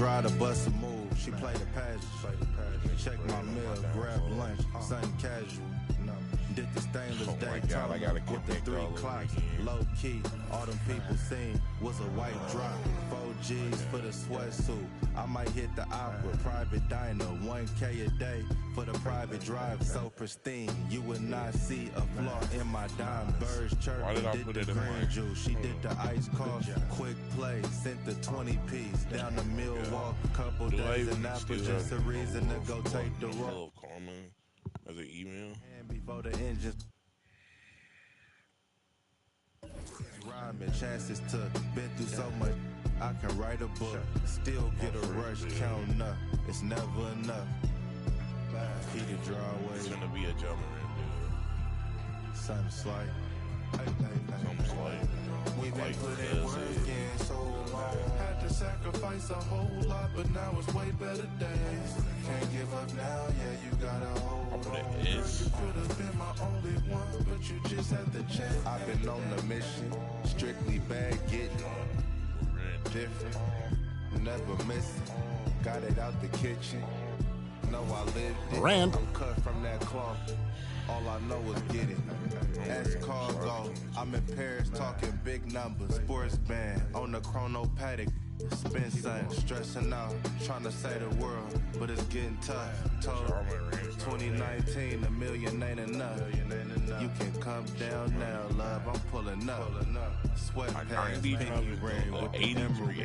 drive to bust a move. She played the pageant. Check my mail, grab lunch, something casual. Did the stainless Daytona with the 3 clocks. Low key, all them people seen was a white drop. 4 G's for the sweatsuit. I might hit the opera, private diner, 1K a day for the private drive. So pristine, you would not see a flaw in my dime. Birds chirping, did the green juice. She did the ice coffee, quick play, sent the 20 piece down to Milwaukee. Couple days in Napa, just a reason to go take the road. As an email and before the engine rhyming, chances took, been through so much. I can write a book, still get a rush, counting up. It's never enough. Heated drawaway. It's gonna be a jumper, dude. Something slight. Something slight. We've been putting work in so long. Had to sacrifice a whole lot, but now it's way better days. Can't give up now, yeah, you gotta hold on. You could have been my only one, but you just had the chance. I've been on the mission, strictly bag getting different, never missing. Got it out the kitchen. Know I lived it. Rand. I'm cut from that cloth. All I know is get it. As cargo, I'm in Paris talking big numbers. Sports band on the chrono paddock. Spin sun, stressing out, trying to save the world, but it's getting tough. Told 2019, $1 million ain't enough. You can come down now, love. I'm pulling up. Sweatpants, pinky ring with the emerald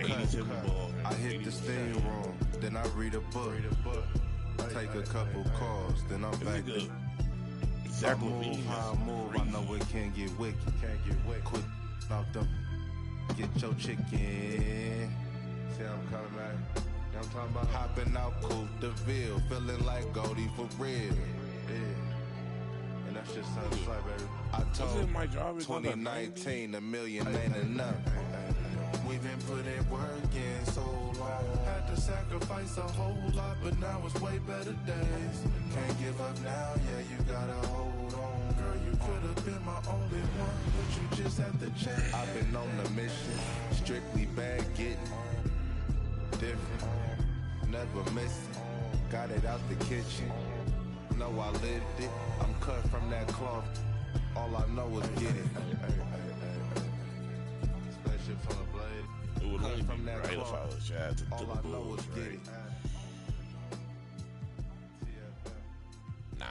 cut. I hit the steam room, then I read a book. Take a couple calls, then I'm back to exactly how I move. I know it can get wicked. Quick off them. Get your chicken. See how I'm coming back? You know what I'm talking about? Hopping out Coupe de Ville, feeling like Goldie for real. Yeah. And that's just something like, baby. I told 2019, $1 million ain't enough. We've been putting work in so long. Had to sacrifice a whole lot, but now it's way better days. Can't give up now, yeah, you gotta hold on. Girl, you could have been my only one, but you just had to change. I've been on the mission, strictly bag getting different, never missing. Got it out the kitchen, know I lived it. I'm cut from that cloth, all I know is get it. Spaceship from the blade. It would only be right if I was Chad to all I know is get it. Nah.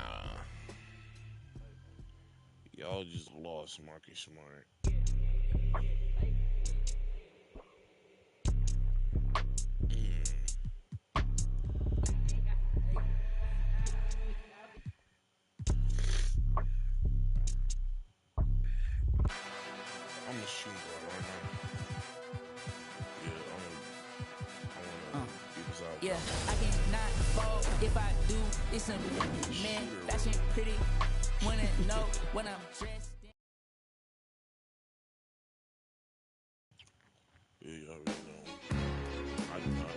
Y'all just lost Marcus Smart. I'm a shooter right now. Yeah, I cannot fall if I do. It's simple. Man, fashion pretty. Wanna know when I'm dressed. Yeah, you already know. I do not.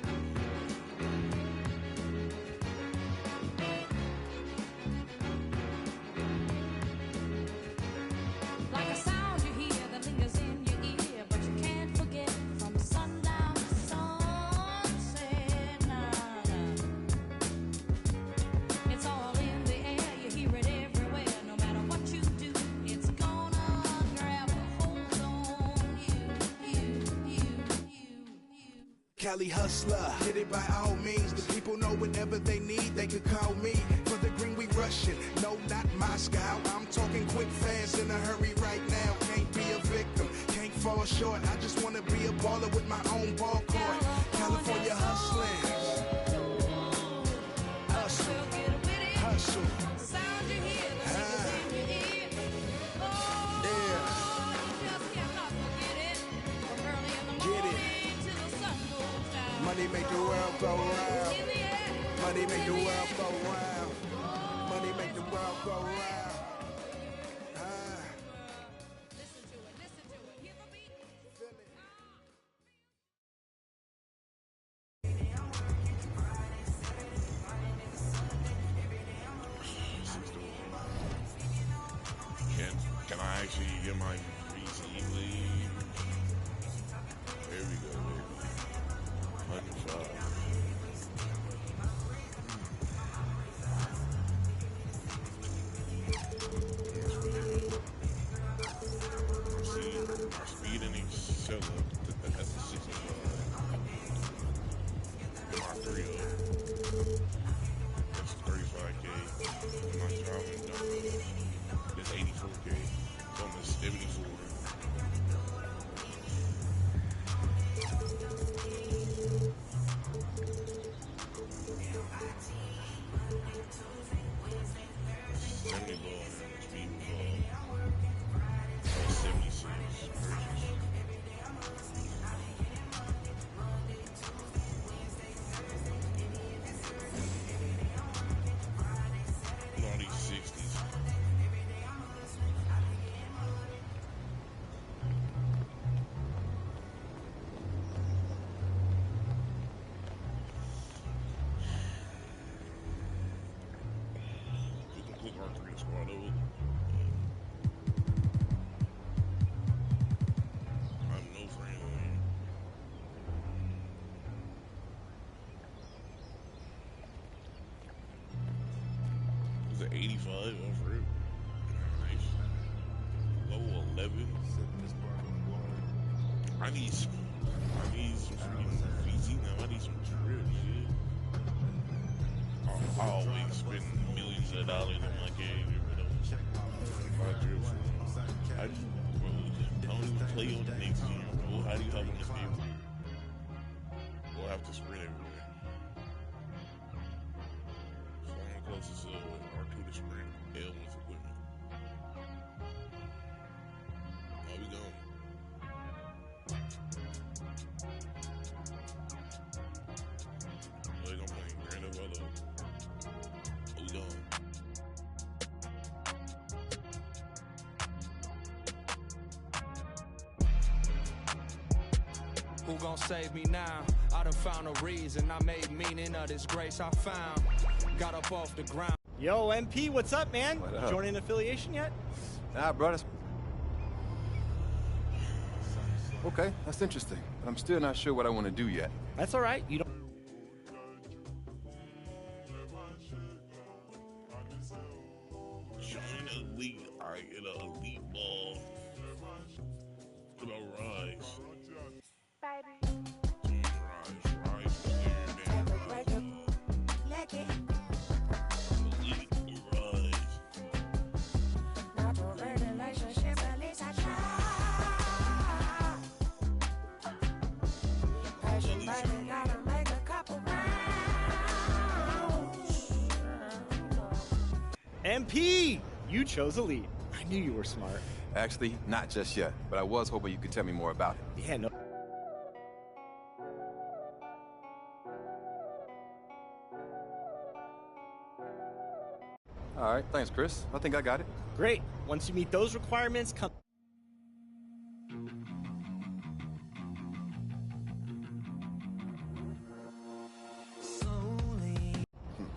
Like a sound you hear that lingers in your ear, but you can't forget from sundown to sunset. It's all in the air, you hear it everywhere. No matter what you do, it's gonna grab a hold on you. Cali hustler, hit it by all means. The people know whatever they need, they could call me. For the green we rushing, no, not Moscow. I'm talking quick, fast, in a hurry right now. Can't be a victim, can't fall short. I just wanna be a baller with my own ball court. California hustling. Hustle, hustle. Sound you hear, the lingers in your ear. Oh, you just cannot forget it. From early in the morning till the sun goes down. Money make the world go round. In the air. Money make the world go round. Money make the world go round. Listen to it, hear the beat. Can I actually get my VC, please? There we go, baby. 105. 85 off rip. Nice. Level 11. I need some freaking VZ now. I need some drip, shit. I always spend millions of dollars in my game or whatever. My drip. How do you, bro? I don't even play on the next gen, bro. How do you hop on this game? We'll have to sprint everywhere. So I'm closest to R2 to sprint, L with equipment. How we going? Like I'm playing Grand Theft Auto. How we going? Who gon' save me now? I done found a reason. I made meaning of this grace I found. Got up off the ground. Yo, MP, what's up, man? What up? Joining affiliation yet? Nah, bro. Okay, that's interesting. But I'm still not sure what I want to do yet. That's all right. You don't. Join elite. I get an elite ball. What about Rise? Rise, elite Rise. MP, you chose Elite. I knew you were smart. Actually, not just yet. But I was hoping you could tell me more about it. Yeah, no. All right, thanks, Chris. I think I got it. Great. Once you meet those requirements, come.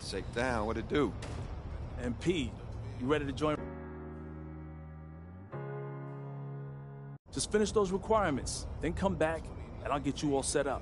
Shake down. What it do? MP, you ready to join? Just finish those requirements, then come back, and I'll get you all set up.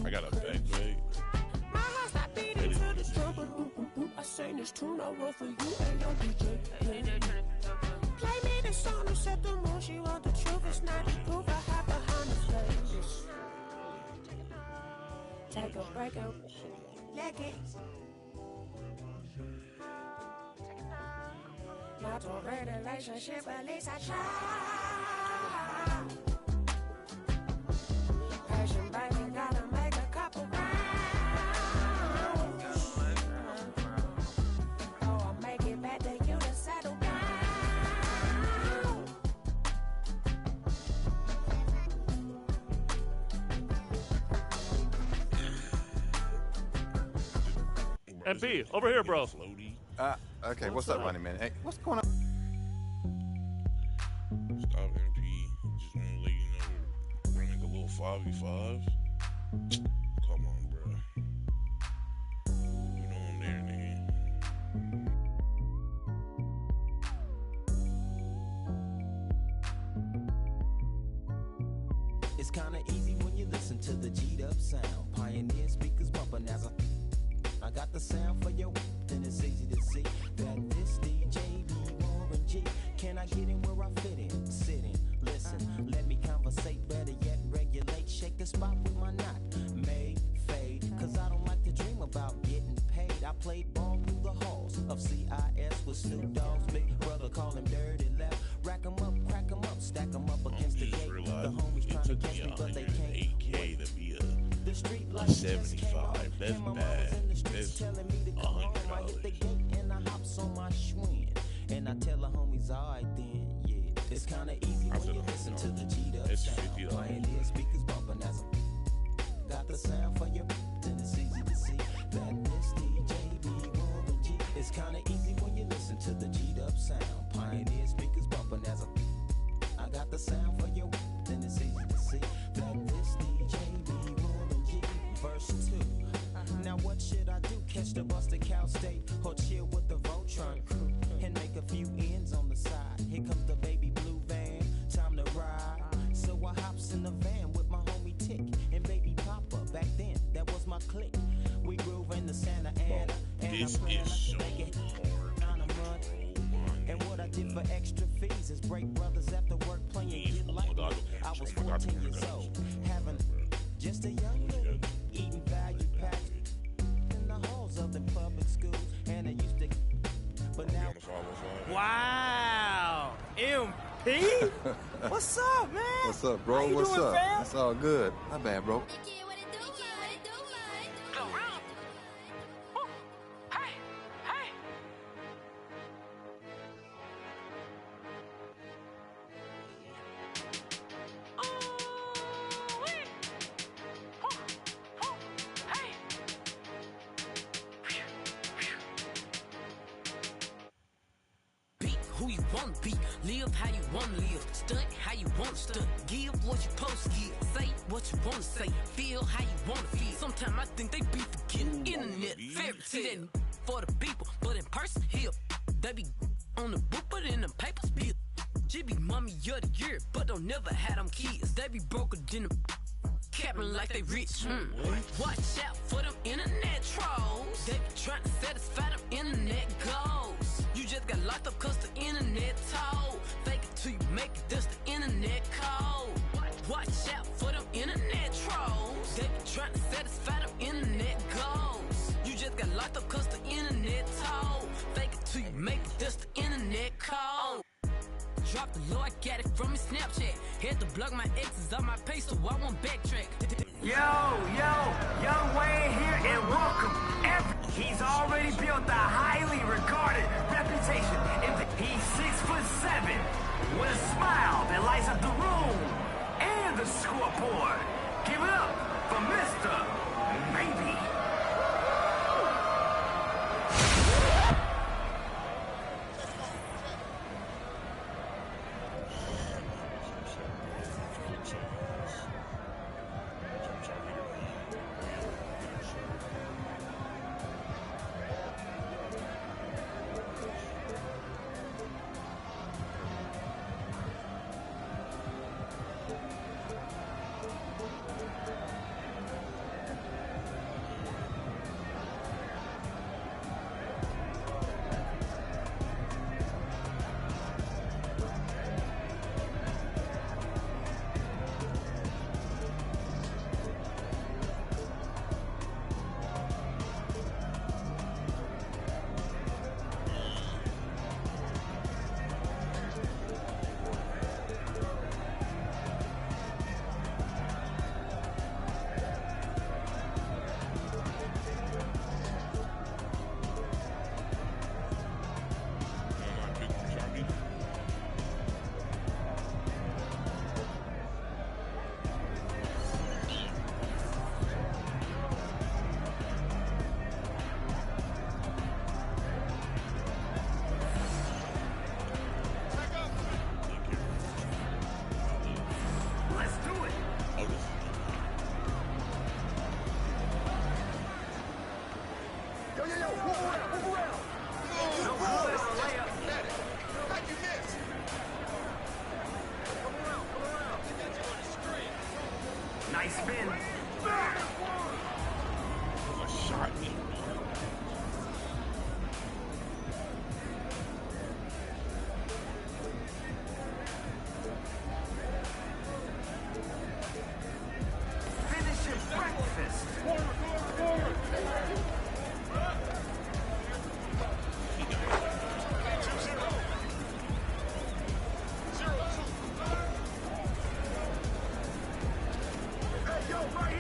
I got a backpack. Take a break out, leg it. Not a relationship, at least I try. Passion, baby, gotta make a couple rounds. Oh, I'll make it back to you to settle down. MP, over here, bro. Okay, what's up, Running Man? Hey, what's going on? Stop, MP. Just want to let you know we're running a little 5v5. Come on, bro. You know I'm there, nigga. It's kinda easy when you listen to the G'd up sound. Pioneer speakers bumping as I got the sound for your, then it's easy to see that this DJ be Warren G. Can I get in where I fit in? Sit in, listen, let me conversate, better yet regulate. Shake the spot with my knot, made, fade, cause I don't like to dream about getting paid. I played ball through the halls of CIS with Snoop Dogg's big brother, call him Dirty Left. Rack 'em up, crack 'em up, stack 'em up against the gate. The homies trying to catch me, but they can't. 8K to be $75. That's bad. That's $100. And I hops on my Schwinn. And I tell the homies, alright then, yeah. It's kinda easy when you listen to the G-Dub sound. Pioneer speakers bumping as I got the sound for you, then it's easy to see that this DJ be Warren G. It's kinda easy when you listen to the G-Dub sound. Pioneer speakers bumping as I got the sound for you, then it's easy to see that this DJ be Warren G. Verse 2. Now what should I do? Catch the bus to Cal State or chill with the Voltron crew and make a few ends on the side. Here comes the baby blue van, time to ride. So I hops in the van with my homie Tick and baby Papa. Back then, that was my clique. We groove in the Santa Ana. This is so hard. And what I did for extra fees is break brothers after work playing Get Light. I was 14 years old, having just a young little eating value packs in the halls of the public schools. And I used to, but now. Wow, MP? What's up, man? What's up, bro? How you What's doing, up? fam? It's all good. Not bad, bro. Who you wanna be, live how you wanna live, stunt how you wanna stunt, give what you supposed to give, say what you wanna say, feel how you wanna feel. Sometimes I think they be forgetting internet, fairy tale for the people, but in person here, they be on the book, but in the papers be Jibby mommy of the year, but don't never have them kids. They be broker than the capping like they rich. Watch out for them internet trolls. They be trying to satisfy them internet goals. You just got locked up cause the internet told. Fake it till you make it, that's the internet code. Watch out for them internet trolls. They be trying to satisfy them internet goals. You just got locked up cause the internet told. Fake it till you make it, that's the internet code. Drop the low, I got it from his Snapchat. Had to block my exes on my page so I won't backtrack. Young Wayne here and welcome. He's already built a highly regarded reputation. He's 6'7" with a smile that lights up the room and the scoreboard. Give it up for Mr. Maybe. Nice spin. A shot. Finishing breakfast. Hey, yo, right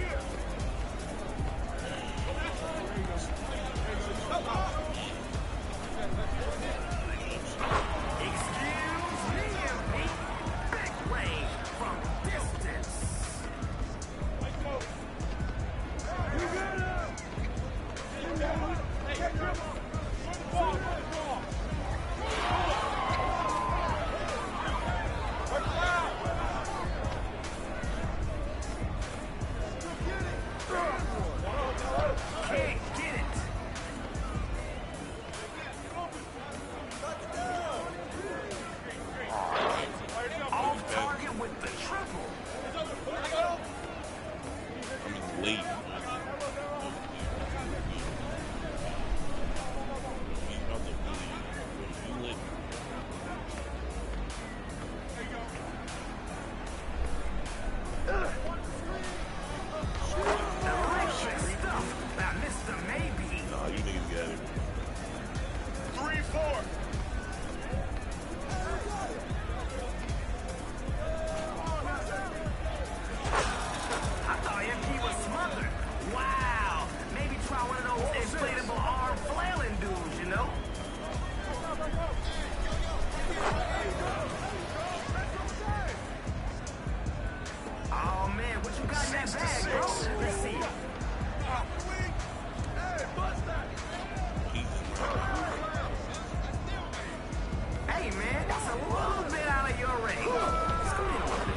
man. That's a little bit out of your range. Let's go ahead with it.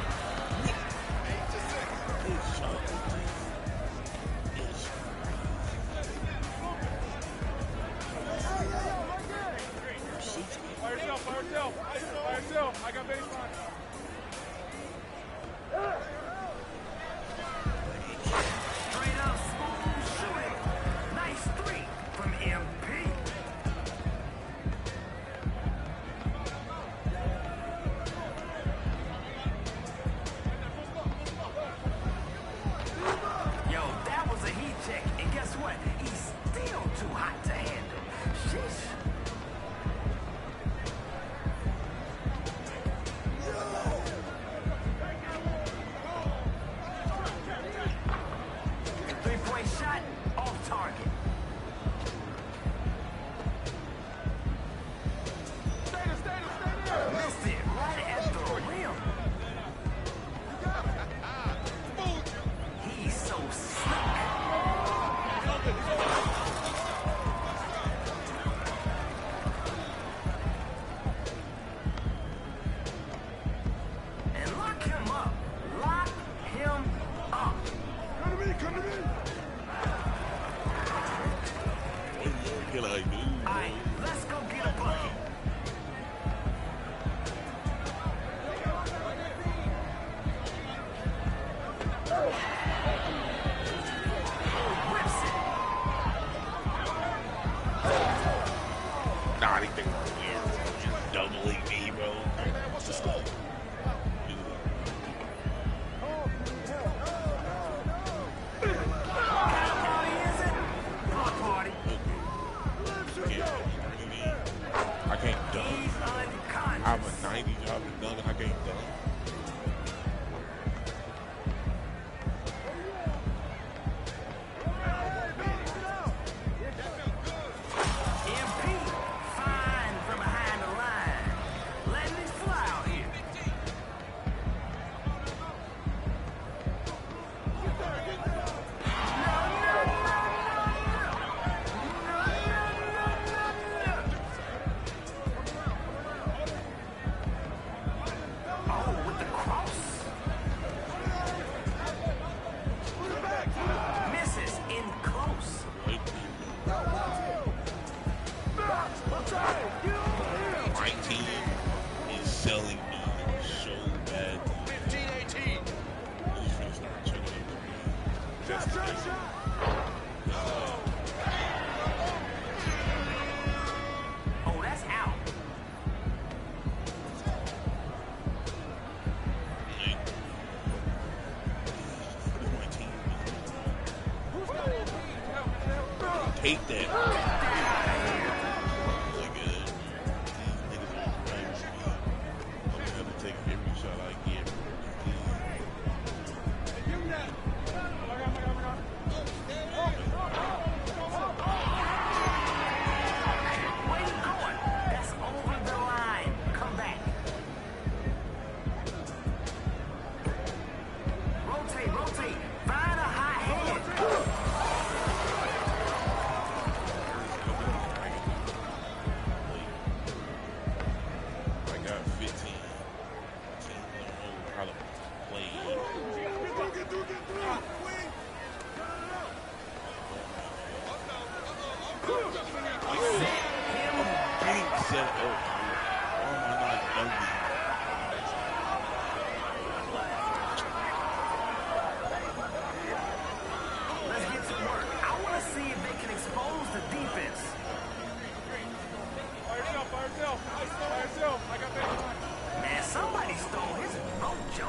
Fire yourself. I got baseline. Straight up smooth shooting. Nice three from MP. Yo, that was a heat check. And guess what? He's still too hot to handle. Sheesh. Three-point shot, off target. Missed it right at the rim. He's so slick. And lock him up. Lock him up. Come to me, come to me. All right, let's go get a bucket. Whips it. Nah, anything weird. Just doubling me, bro. Hey, man, what's the score? I can't dunk. I'm a 90 job and dunk, and I can't dunk. MP, fine from behind the line. Letting it fly out here. Oh, with the cross. Misses in close. My team is selling me so bad. 15-18. Oh, that's out. Take that. Look at it. These niggas on the right street. I'm gonna have to take every shot I get. Where you going? That's over the line. Come back. Rotate. Find a hot hand. I got 15. Teams don't know how to play. Getting set up. Why am I not dunking? Let's get to work. I want to see if they can expose the defense. Fire yourself. I got baseline. Man, somebody stole his mojo.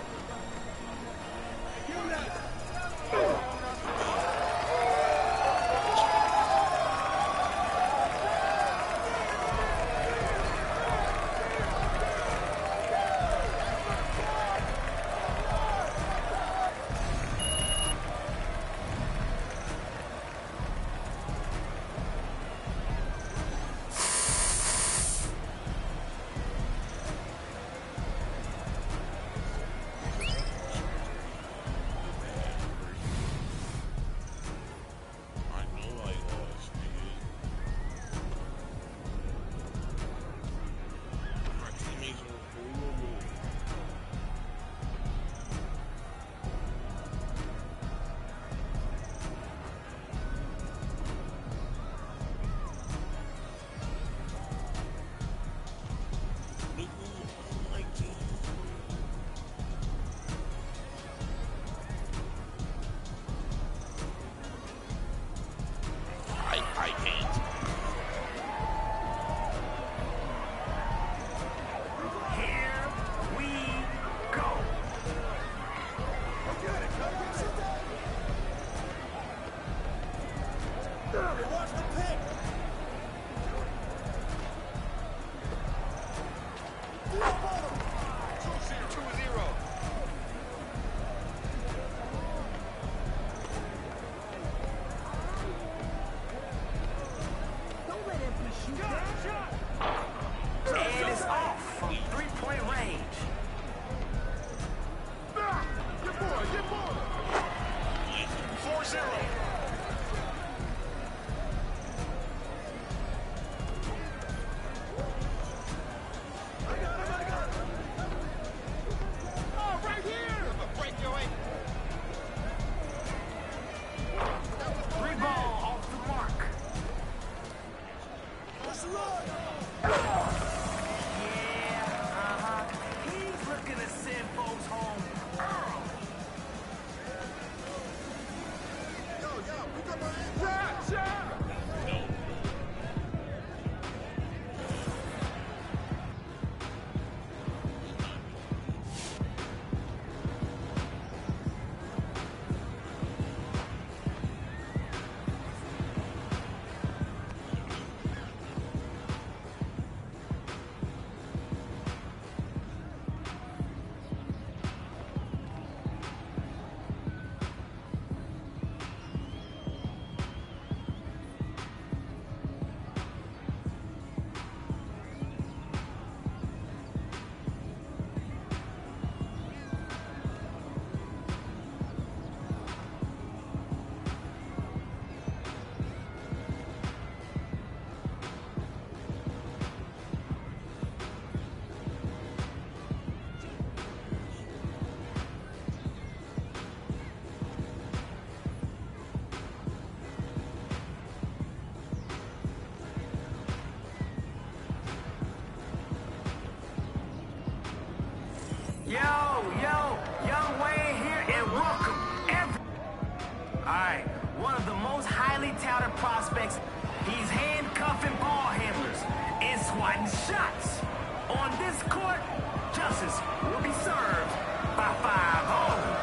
And it's off from 3-point range. Get more. 4-0. Young Wayne here, and welcome Alright, one of the most highly touted prospects. He's handcuffing ball handlers and swatting shots. On this court, justice will be served by 5-0.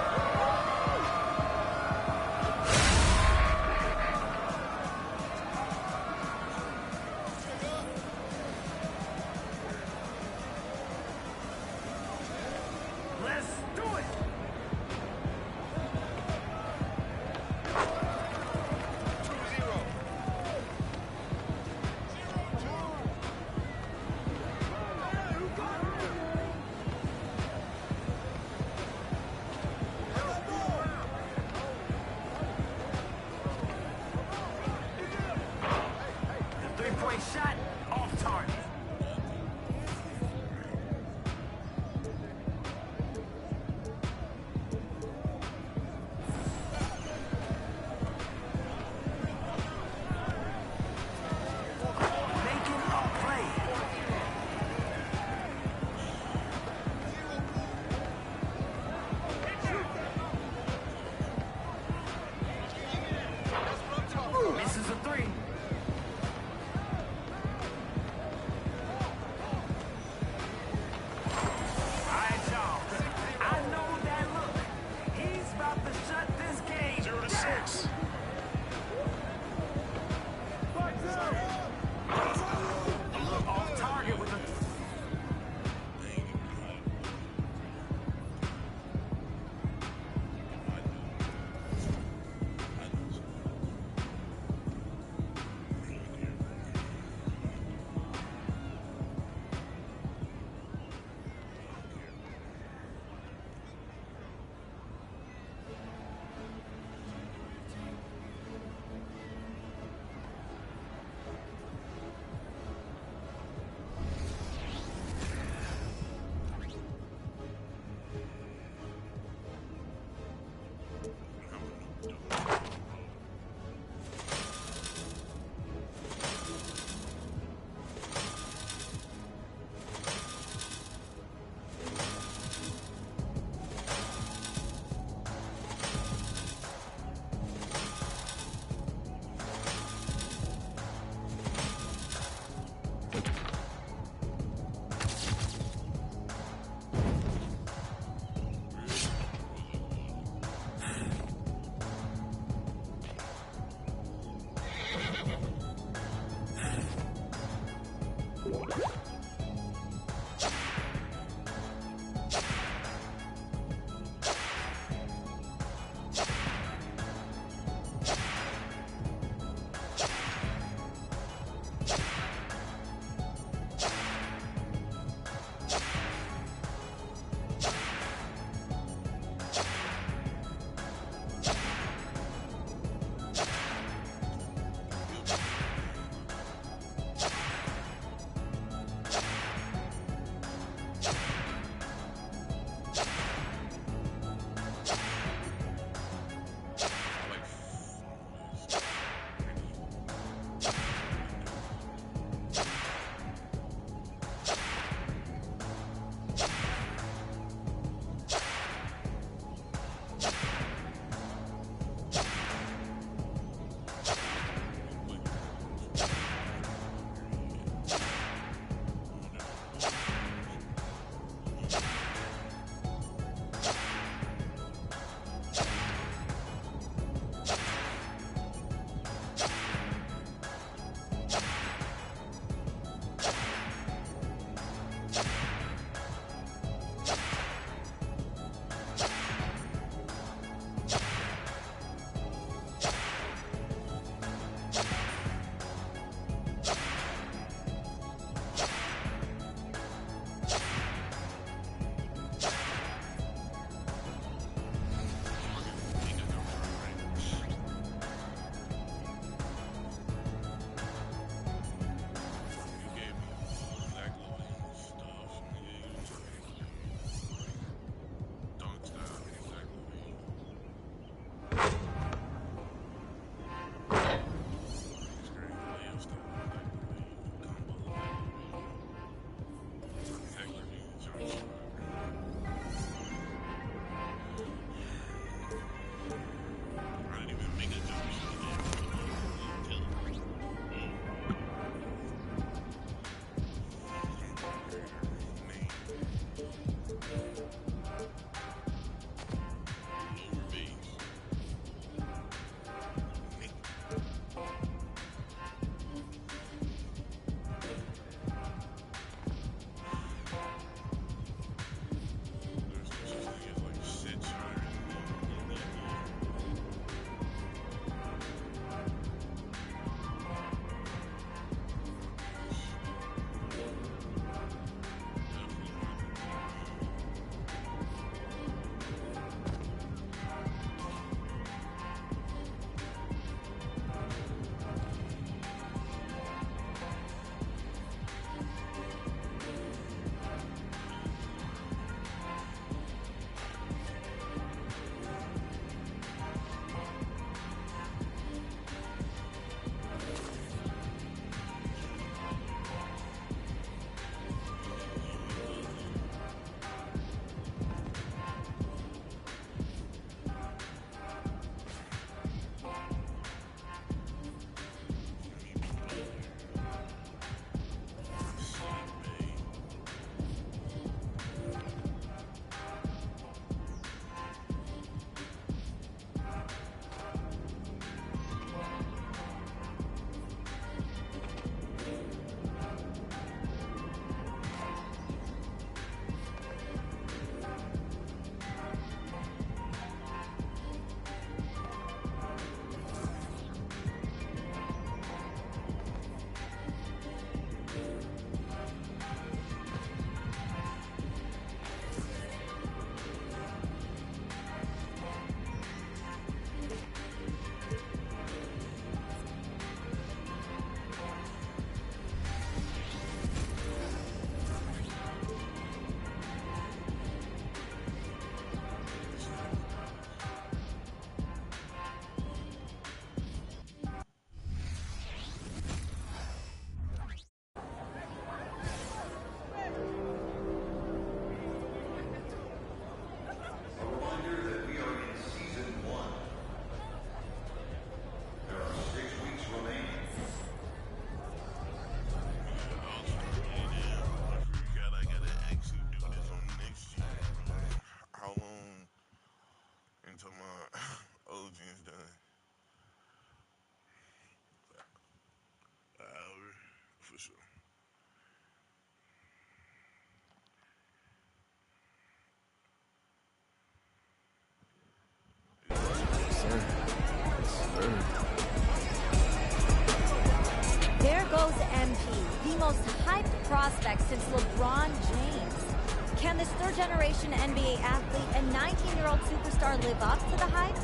most hyped prospect since LeBron James. Can this third-generation NBA athlete and 19-year-old superstar live up to the hype?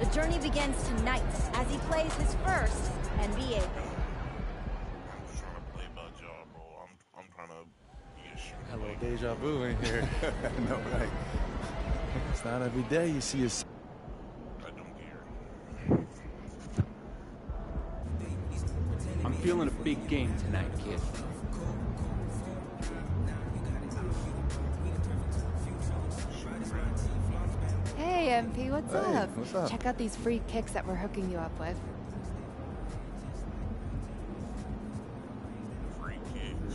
The journey begins tonight as he plays his first NBA game. Hello, deja vu in here. No, right. It's not every day you see a... I'm feeling a big game tonight, kid. Hey, MP, what's Hey, up? what's up? Check out these free kicks that we're hooking you up with. Free kicks.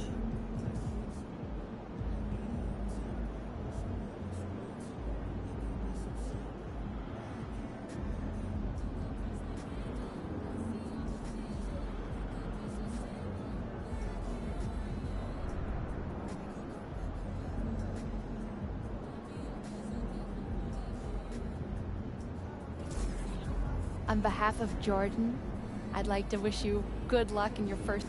On behalf of Jordan, I'd like to wish you good luck in your first...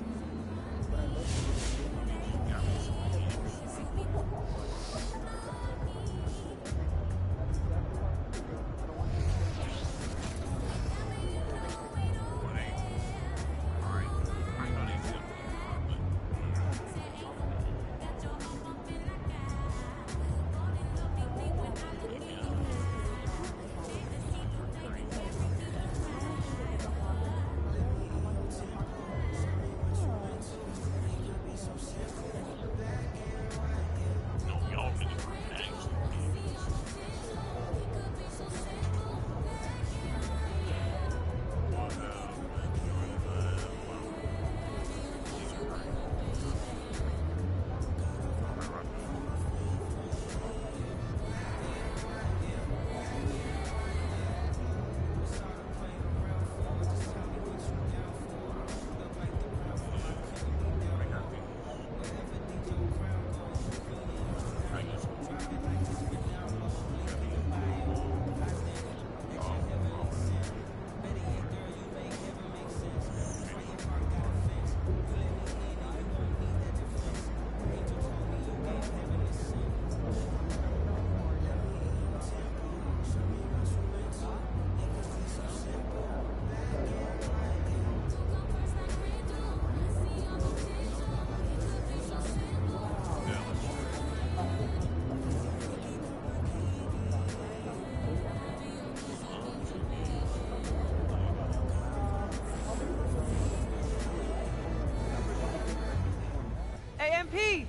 MP,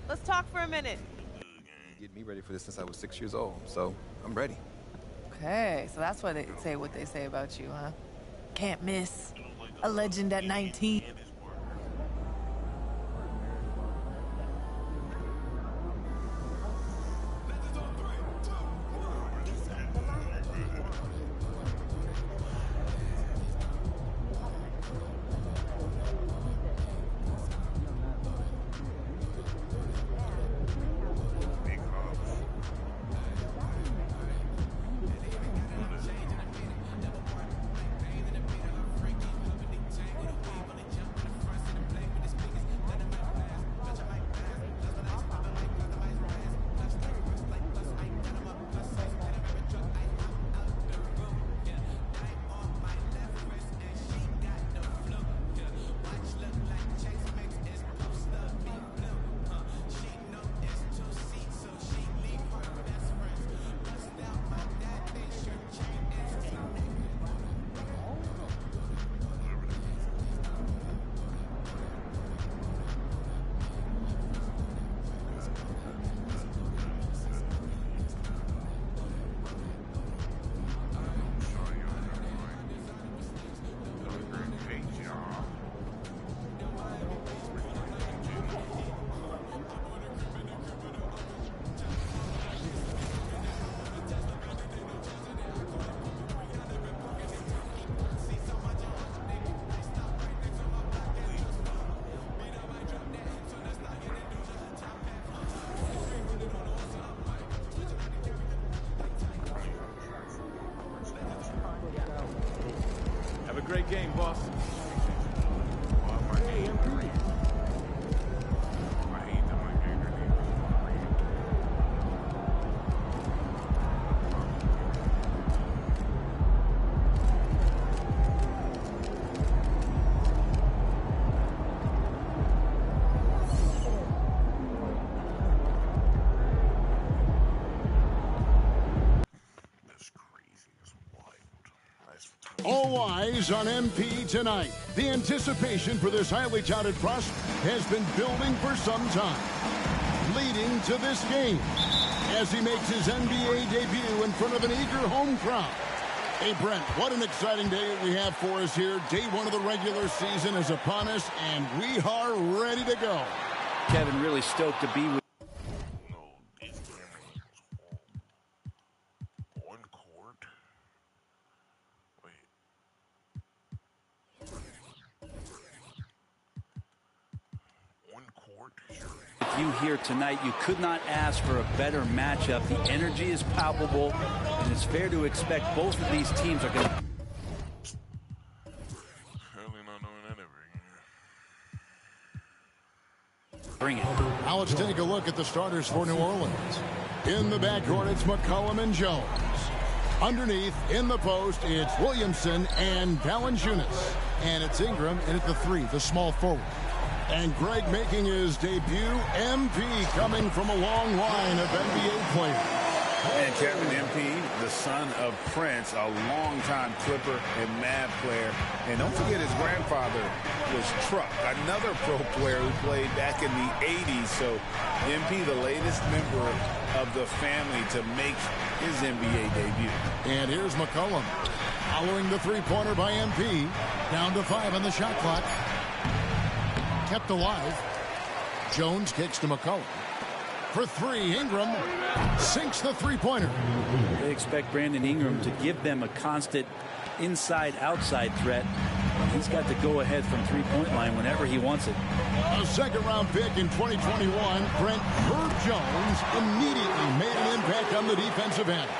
let's talk for a minute. Get me ready for this since I was 6 years old, so I'm ready. Okay, so that's why they say what they say about you, huh? Can't miss. A legend at 19. Have a great game, boss. Hey, MP. All eyes on MP tonight. The anticipation for this highly touted prospect has been building for some time, leading to this game as he makes his NBA debut in front of an eager home crowd. Hey, Brent, what an exciting day we have for us here. Day one of the regular season is upon us, and we are ready to go. Kevin, really stoked to be with. You here tonight, you could not ask for a better matchup. The energy is palpable, and it's fair to expect both of these teams are going to. Bring it. Now let's take a look at the starters for New Orleans. In the backcourt, it's McCollum and Jones. Underneath, in the post, it's Williamson and Valanciunas. And it's Ingram, and at the 3, the small forward. And Greg making his debut, MP coming from a long line of NBA players. And Kevin, MP, the son of Prince, a longtime Clipper and Mavs player. And don't forget his grandfather was Truck, another pro player who played back in the 80s. So MP, the latest member of the family to make his NBA debut. And here's McCollum following the three-pointer by MP. Down to 5 on the shot clock. Kept alive. Jones kicks to McCollum. For 3, Ingram sinks the three-pointer. They expect Brandon Ingram to give them a constant inside-outside threat. He's got to go ahead from three-point line whenever he wants it. A second-round pick in 2021, Brent Herb Jones immediately made an impact on the defensive end.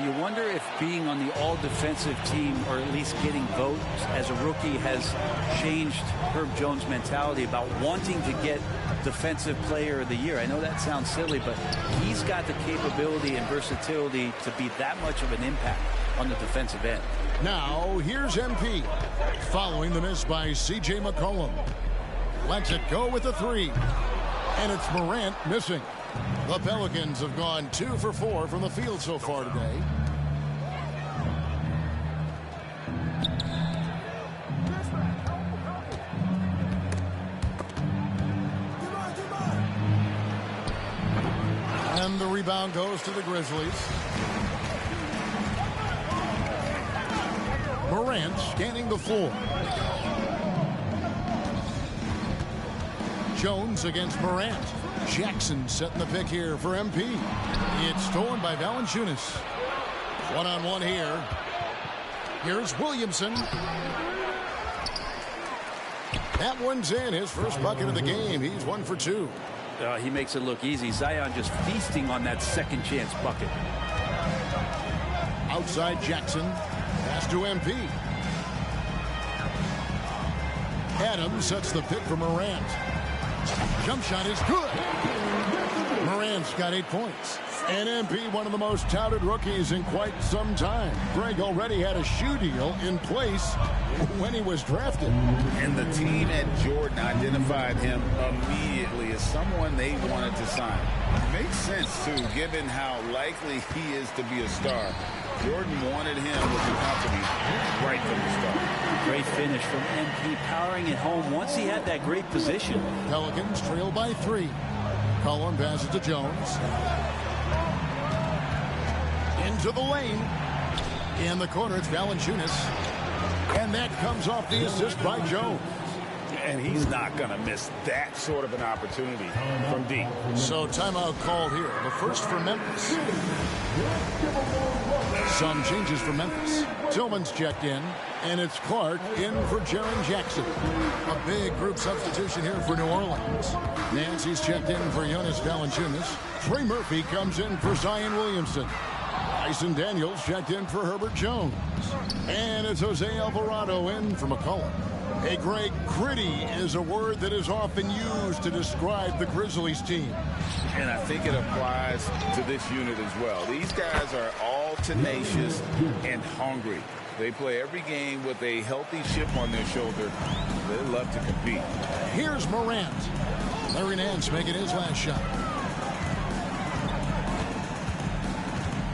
You wonder if being on the all-defensive team, or at least getting votes as a rookie, has changed Herb Jones' mentality about wanting to get Defensive Player of the Year. I know that sounds silly, but he's got the capability and versatility to be that much of an impact on the defensive end. Now, here's MP, following the miss by C.J. McCollum. Lets it go with the 3. And it's Morant missing. The Pelicans have gone 2 for 4 from the field so far today. And the rebound goes to the Grizzlies. Morant scanning the floor. Jones against Morant. Jackson setting the pick here for MP. It's stolen by Valanciunas. One-on-one here. Here's Williamson. That one's in. His first bucket of the game. He's 1 for 2. He makes it look easy. Zion just feasting on that second chance bucket. Outside Jackson. Pass to MP. Adams sets the pick for Morant. Jump shot is good. Morant's got 8 points. And MP, one of the most touted rookies in quite some time. Greg already had a shoe deal in place when he was drafted. And the team at Jordan identified him immediately as someone they wanted to sign. Makes sense, too, given how likely he is to be a star. Jordan wanted him with the company right from the start. Great finish from MP, powering it home once he had that great position. Pelicans trail by 3. Cullen passes to Jones. Into the lane. In the corner, it's Valanciunas. And that comes off the assist by Jones. And he's not going to miss that sort of an opportunity from deep. So timeout called here. The first for Memphis. Some changes for Memphis. Tillman's checked in, and it's Clark in for Jaren Jackson. A big group substitution here for New Orleans. Nancy's checked in for Jonas Valanciunas. Trey Murphy comes in for Zion Williamson. Tyson Daniels checked in for Herbert Jones. And it's Jose Alvarado in for McCollum. Hey, Greg, gritty is a word that is often used to describe the Grizzlies team. And I think it applies to this unit as well. These guys are all tenacious and hungry. They play every game with a healthy chip on their shoulder. They love to compete. Here's Morant. Larry Nance making his last shot.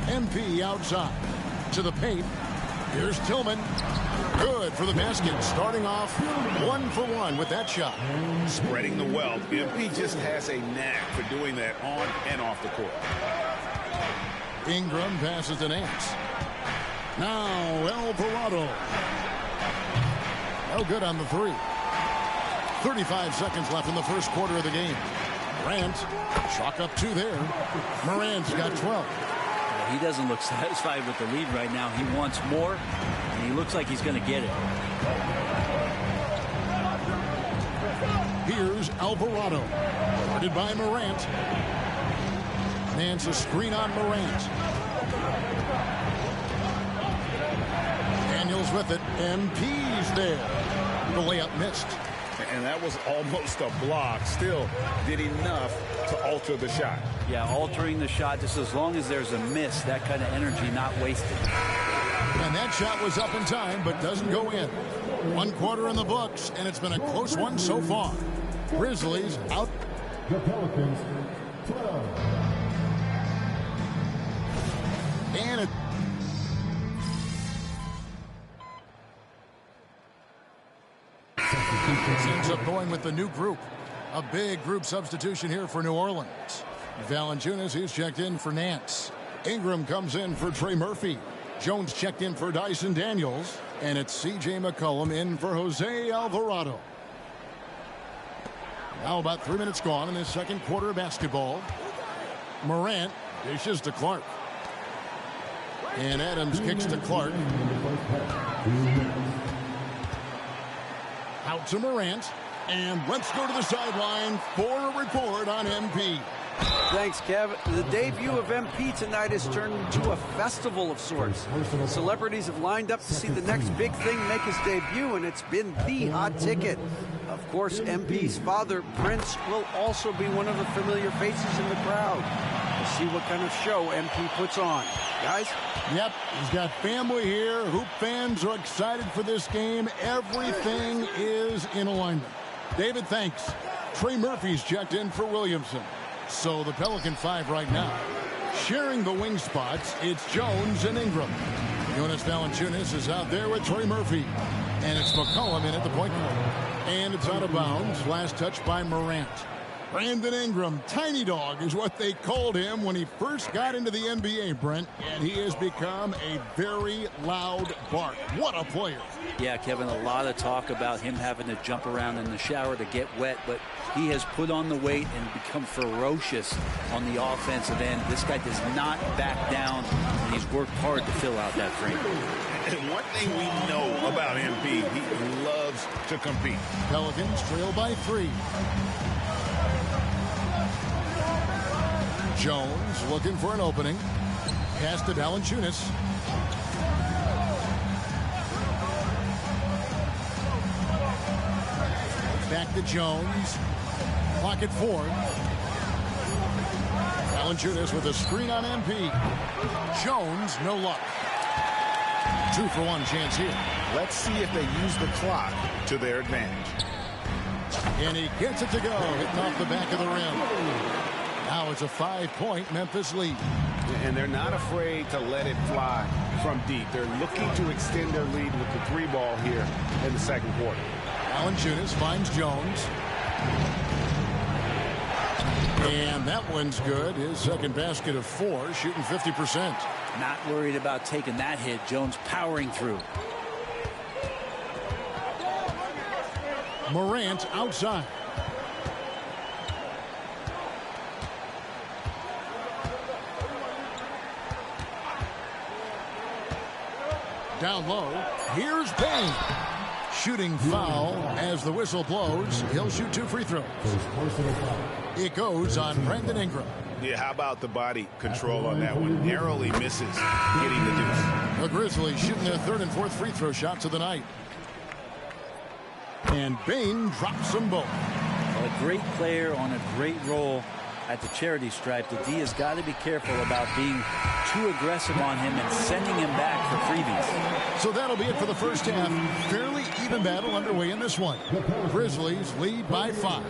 MP outside to the paint. Here's Tillman. Good for the basket. Starting off 1 for 1 with that shot. Spreading the wealth. MP just has a knack for doing that on and off the court. Ingram passes to Nance. Now Alvarado. No good on the three. 35 seconds left in the first quarter of the game. Morant, chalk up 2 there. Morant's got 12. He doesn't look satisfied with the lead right now. He wants more, and he looks like he's going to get it. Here's Alvarado. Guarded by Morant. Nance a screen on Morant. Daniels with it. MP's there. The layup missed. And that was almost a block. Still did enough to alter the shot. Yeah, altering the shot just as long as there's a miss, that kind of energy not wasted. And that shot was up in time, but doesn't go in. 1 quarter in the books, and it's been a close one so far. Grizzlies out. The Pelicans 12. And it. Ends up going with the new group. A big group substitution here for New Orleans. Valanciunas, he's checked in for Nance. Ingram comes in for Trey Murphy. Jones checked in for Dyson Daniels. And it's C.J. McCollum in for Jose Alvarado. Now about 3 minutes gone in this second quarter of basketball. Morant dishes to Clark. And Adams kicks to Clark. Out to Morant. And let's go to the sideline for a report on MP. Thanks, Kev. The debut of MP tonight has turned into a festival of sorts. Celebrities have lined up to see the next big thing make his debut, and it's been the hot ticket. Of course, MP's father, Prince, will also be one of the familiar faces in the crowd. We'll see what kind of show MP puts on. Guys? Yep, he's got family here. Hoop fans are excited for this game. Everything is in alignment. David, thanks. Trey Murphy's checked in for Williamson. So the Pelican 5 right now. Sharing the wing spots, it's Jones and Ingram. Jonas Valanciunas is out there with Trey Murphy. And it's McCollum in at the point guard. And it's out of bounds. Last touch by Morant. Brandon Ingram, tiny dog is what they called him when he first got into the NBA, Brent. And he has become a very loud bark. What a player. Yeah, Kevin, a lot of talk about him having to jump around in the shower to get wet, but he has put on the weight and become ferocious on the offensive end. This guy does not back down, and he's worked hard to fill out that frame. And one thing we know about MP, he loves to compete. Pelicans trail by 3. Jones looking for an opening. Pass to Valanciunas. Back to Jones. Clock at 4. Valanciunas with a screen on MP. Jones, no luck. 2 for 1 chance here. Let's see if they use the clock to their advantage. And he gets it to go, hitting off the back of the rim. Now it's a 5-point Memphis lead. And they're not afraid to let it fly from deep. They're looking to extend their lead with the 3 ball here in the second quarter. Valanciunas finds Jones. And that one's good. His second basket of 4, shooting 50%. Not worried about taking that hit. Jones powering through. Morant outside. Down low. Here's Payne. Shooting foul as the whistle blows. He'll shoot 2 free throws. It goes on Brandon Ingram. Yeah, how about the body control on that one? Narrowly misses getting the deuce. The Grizzlies shooting their 3rd and 4th free throw shots of the night. And Payne drops them both. Well, a great player on a great role at the charity stripe. The D has got to be careful about being too aggressive on him and sending him back for freebies. So that'll be it for the first half. Fairly even battle underway in this one. Grizzlies lead by 5.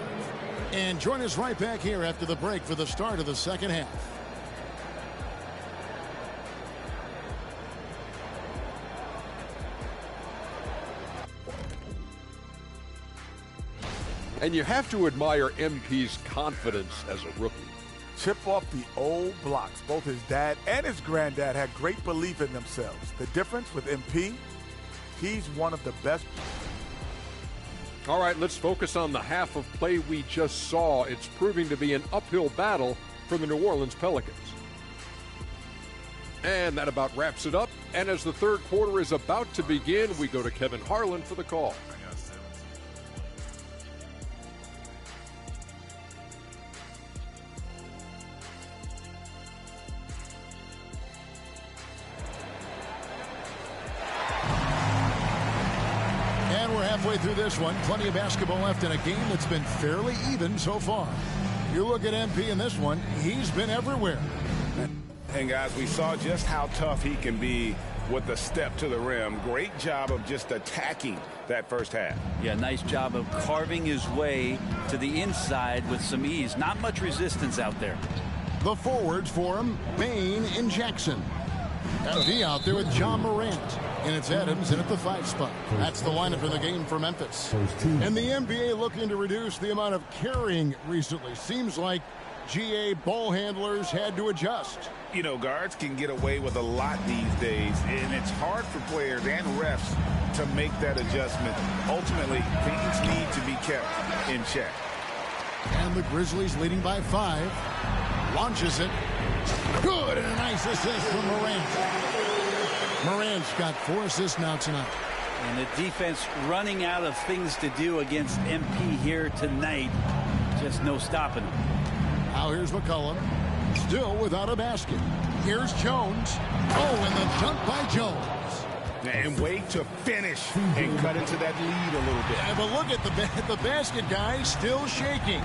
And join us right back here after the break for the start of the second half. And you have to admire MP's confidence as a rookie. Chip off the old blocks. Both his dad and his granddad had great belief in themselves. The difference with MP, he's one of the best. All right, let's focus on the half of play we just saw. It's proving to be an uphill battle for the New Orleans Pelicans. And that about wraps it up. And as the third quarter is about to begin, we go to Kevin Harlan for the call. And we're halfway through this one. Plenty of basketball left in a game that's been fairly even so far. You look at MP in this one, he's been everywhere. And guys, we saw just how tough he can be with the step to the rim. Great job of just attacking that first half. Yeah, nice job of carving his way to the inside with some ease. Not much resistance out there. The forwards for him, Bane and Jackson. MD out there with John Morant. And it's Adams in at the 5 spot. That's the lineup in the game for Memphis. And the NBA looking to reduce the amount of carrying recently. Seems like GA ball handlers had to adjust. You know, guards can get away with a lot these days, and it's hard for players and refs to make that adjustment. Ultimately, things need to be kept in check. And the Grizzlies leading by 5. Launches it. Good, and a nice assist from Morant. Morant's got 4 assists now tonight. And the defense running out of things to do against MP here tonight. Just no stopping him. Now here's McCollum. Still without a basket. Here's Jones. Oh, and the dunk by Jones. And wait to finish and cut into that lead a little bit. Yeah, but look at the basket, guys, still shaking.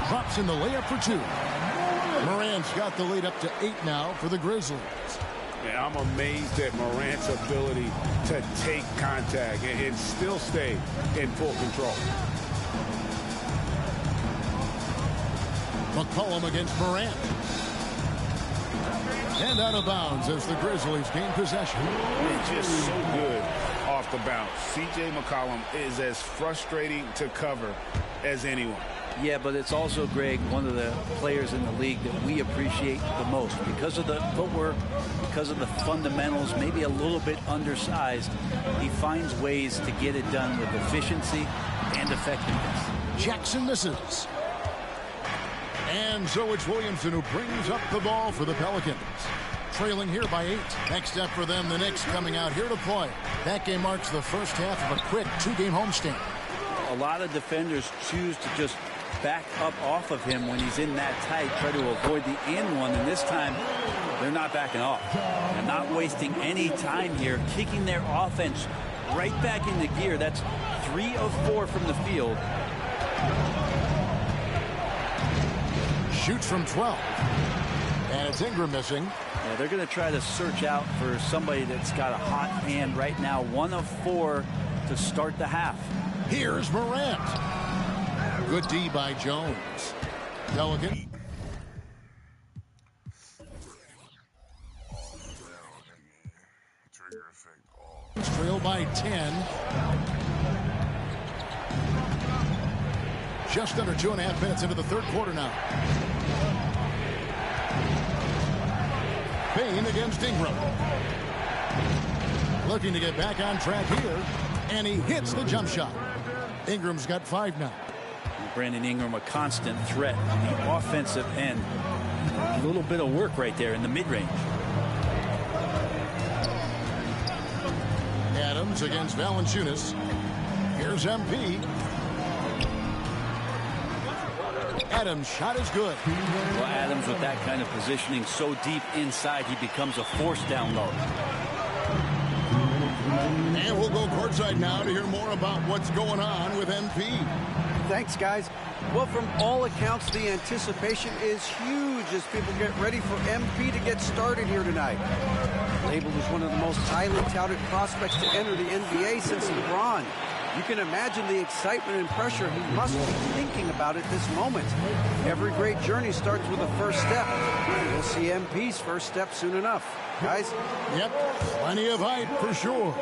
Drops in the layup for 2. Morant's got the lead up to 8 now for the Grizzlies. Yeah, I'm amazed at Morant's ability to take contact and still stay in full control. McCollum against Morant. And out of bounds as the Grizzlies gain possession. It's just so good off the bounce. C.J. McCollum is as frustrating to cover as anyone. Yeah, but it's also, Greg, one of the players in the league that we appreciate the most because of the footwork, because of the fundamentals, maybe a little bit undersized. He finds ways to get it done with efficiency and effectiveness. Jackson misses. And so it's Williamson who brings up the ball for the Pelicans. Trailing here by 8. Next step for them, the Knicks coming out here to play. That game marks the first half of a quick 2-game homestand. A lot of defenders choose to just back up off of him when he's in that tight, try to avoid the and one, and this time they're not backing off. They're not wasting any time here, kicking their offense right back into gear. That's 3 of 4 from the field. Shoots from 12. And it's Ingram missing. Yeah, they're going to try to search out for somebody that's got a hot hand right now. 1 of 4 to start the half. Here's Morant. Good D by Jones. Pelican. Trail by 10. Just under 2.5 minutes into the third quarter now. Payne against Ingram. Looking to get back on track here. And he hits the jump shot. Ingram's got 5 now. Brandon Ingram, a constant threat on the offensive end. A little bit of work right there in the mid-range. Adams against Valanciunas. Here's MP. Adams' shot is good. Well, Adams with that kind of positioning so deep inside, he becomes a force down low. And we'll go courtside now to hear more about what's going on with MP. Thanks, guys. Well, from all accounts, the anticipation is huge as people get ready for MP to get started here tonight. Labeled as one of the most highly touted prospects to enter the NBA since LeBron. You can imagine the excitement and pressure he must be thinking about at this moment. Every great journey starts with a first step. We'll see MP's first step soon enough. Guys? Yep, plenty of height for sure.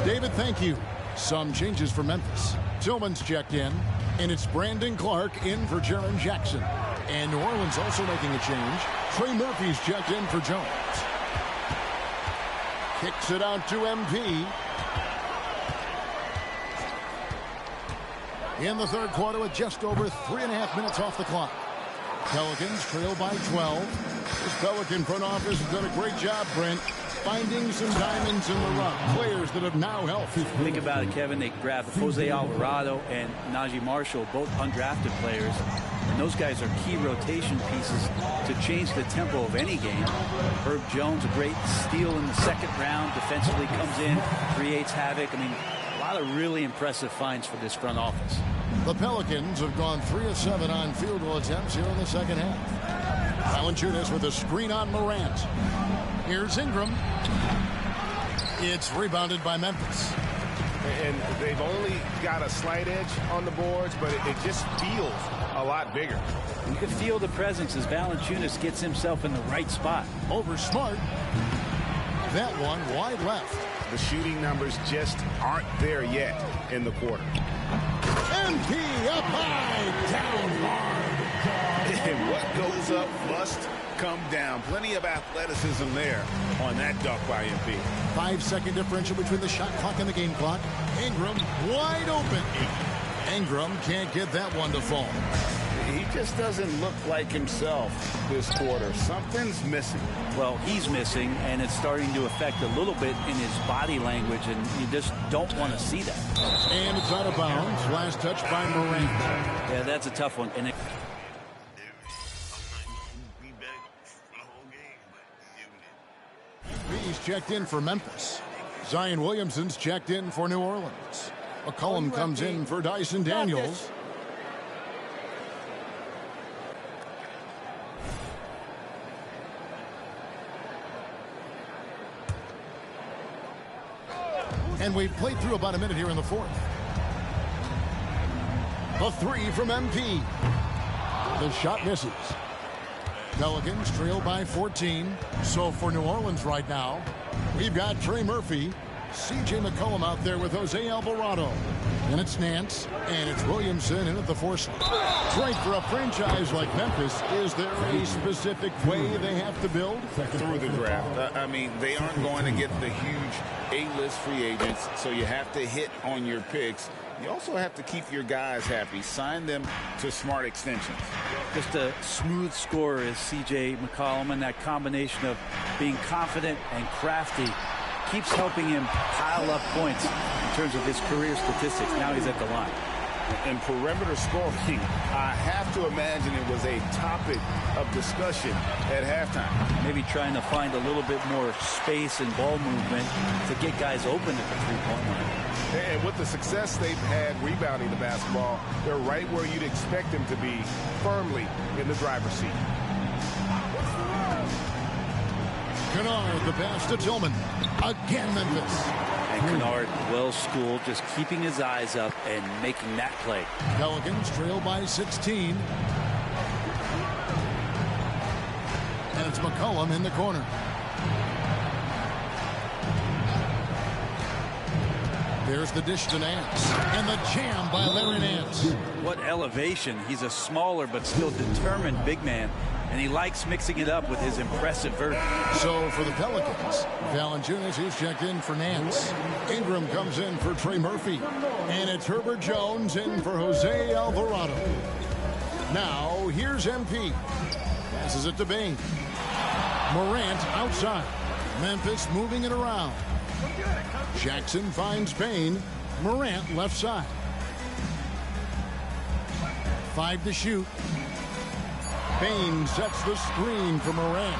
David, thank you. Some changes for Memphis. Tillman's checked in, and it's Brandon Clark in for Jaren Jackson. And New Orleans also making a change. Trey Murphy's checked in for Jones. Kicks it out to MP. In the third quarter with just over 3.5 minutes off the clock. Pelicans trail by 12. This Pelican front office has done a great job, Brent, finding some diamonds in the rough. Players that have now healthy. Think about it, Kevin. They grabbed Jose Alvarado and Najee Marshall, both undrafted players. And those guys are key rotation pieces to change the tempo of any game. Herb Jones, a great steal in the second round. Defensively comes in, creates havoc. I mean, a lot of really impressive finds for this front office. The Pelicans have gone 3 of 7 on field goal attempts here in the second half. Valanciunas with a screen on Morant. Here's Ingram. It's rebounded by Memphis. And they've only got a slight edge on the boards, but it just feels a lot bigger. You can feel the presence as Valanciunas gets himself in the right spot. Over Smart. That one wide left. The shooting numbers just aren't there yet in the quarter. MP up high, down hard. And what goes up must come down. Plenty of athleticism there on that dunk by MP. 5-second differential between the shot clock and the game clock. Ingram wide open. Ingram can't get that one to fall. He just doesn't look like himself this quarter. Something's missing. Well, he's missing, and it's starting to affect a little bit in his body language, and you just don't want to see that. And it's out of bounds. Last touch by Morant. Yeah, that's a tough one. And He's checked in for Memphis. Zion Williamson's checked in for New Orleans. McCollum comes in for Dyson Daniels. And we've played through about a minute here in the fourth. A three from MP. The shot misses. Pelicans trail by 14. So for New Orleans right now, we've got Trey Murphy, C.J. McCollum out there with Jose Alvarado. And it's Nance, and it's Williamson in at the four slot. Right, for a franchise like Memphis, is there a specific way they have to build? Through the draft. I mean, they aren't going to get the huge A-list free agents, so you have to hit on your picks. You also have to keep your guys happy. Sign them to smart extensions. Just a smooth scorer is C.J. McCollum, and that combination of being confident and crafty keeps helping him pile up points in terms of his career statistics. Now he's at the line. And perimeter scoring, I have to imagine it was a topic of discussion at halftime. Maybe trying to find a little bit more space and ball movement to get guys open at the three-point line. And with the success they've had rebounding the basketball, they're right where you'd expect them to be, firmly in the driver's seat. Kennard, the pass to Tillman. Again, Memphis. And Kennard, well-schooled, just keeping his eyes up and making that play. Pelicans trail by 16. And it's McCollum in the corner. There's the dish to Nance. And the jam by Larry Nance. What elevation. He's a smaller but still determined big man. And he likes mixing it up with his impressive vert. So for the Pelicans, Valanciunas, he's checked in for Nance. Ingram comes in for Trey Murphy. And it's Herbert Jones in for Jose Alvarado. Now, here's MP. Passes it to Bane. Morant outside. Memphis moving it around. Jackson finds Bane. Morant left side. 5 to shoot. Bane sets the screen for Morant.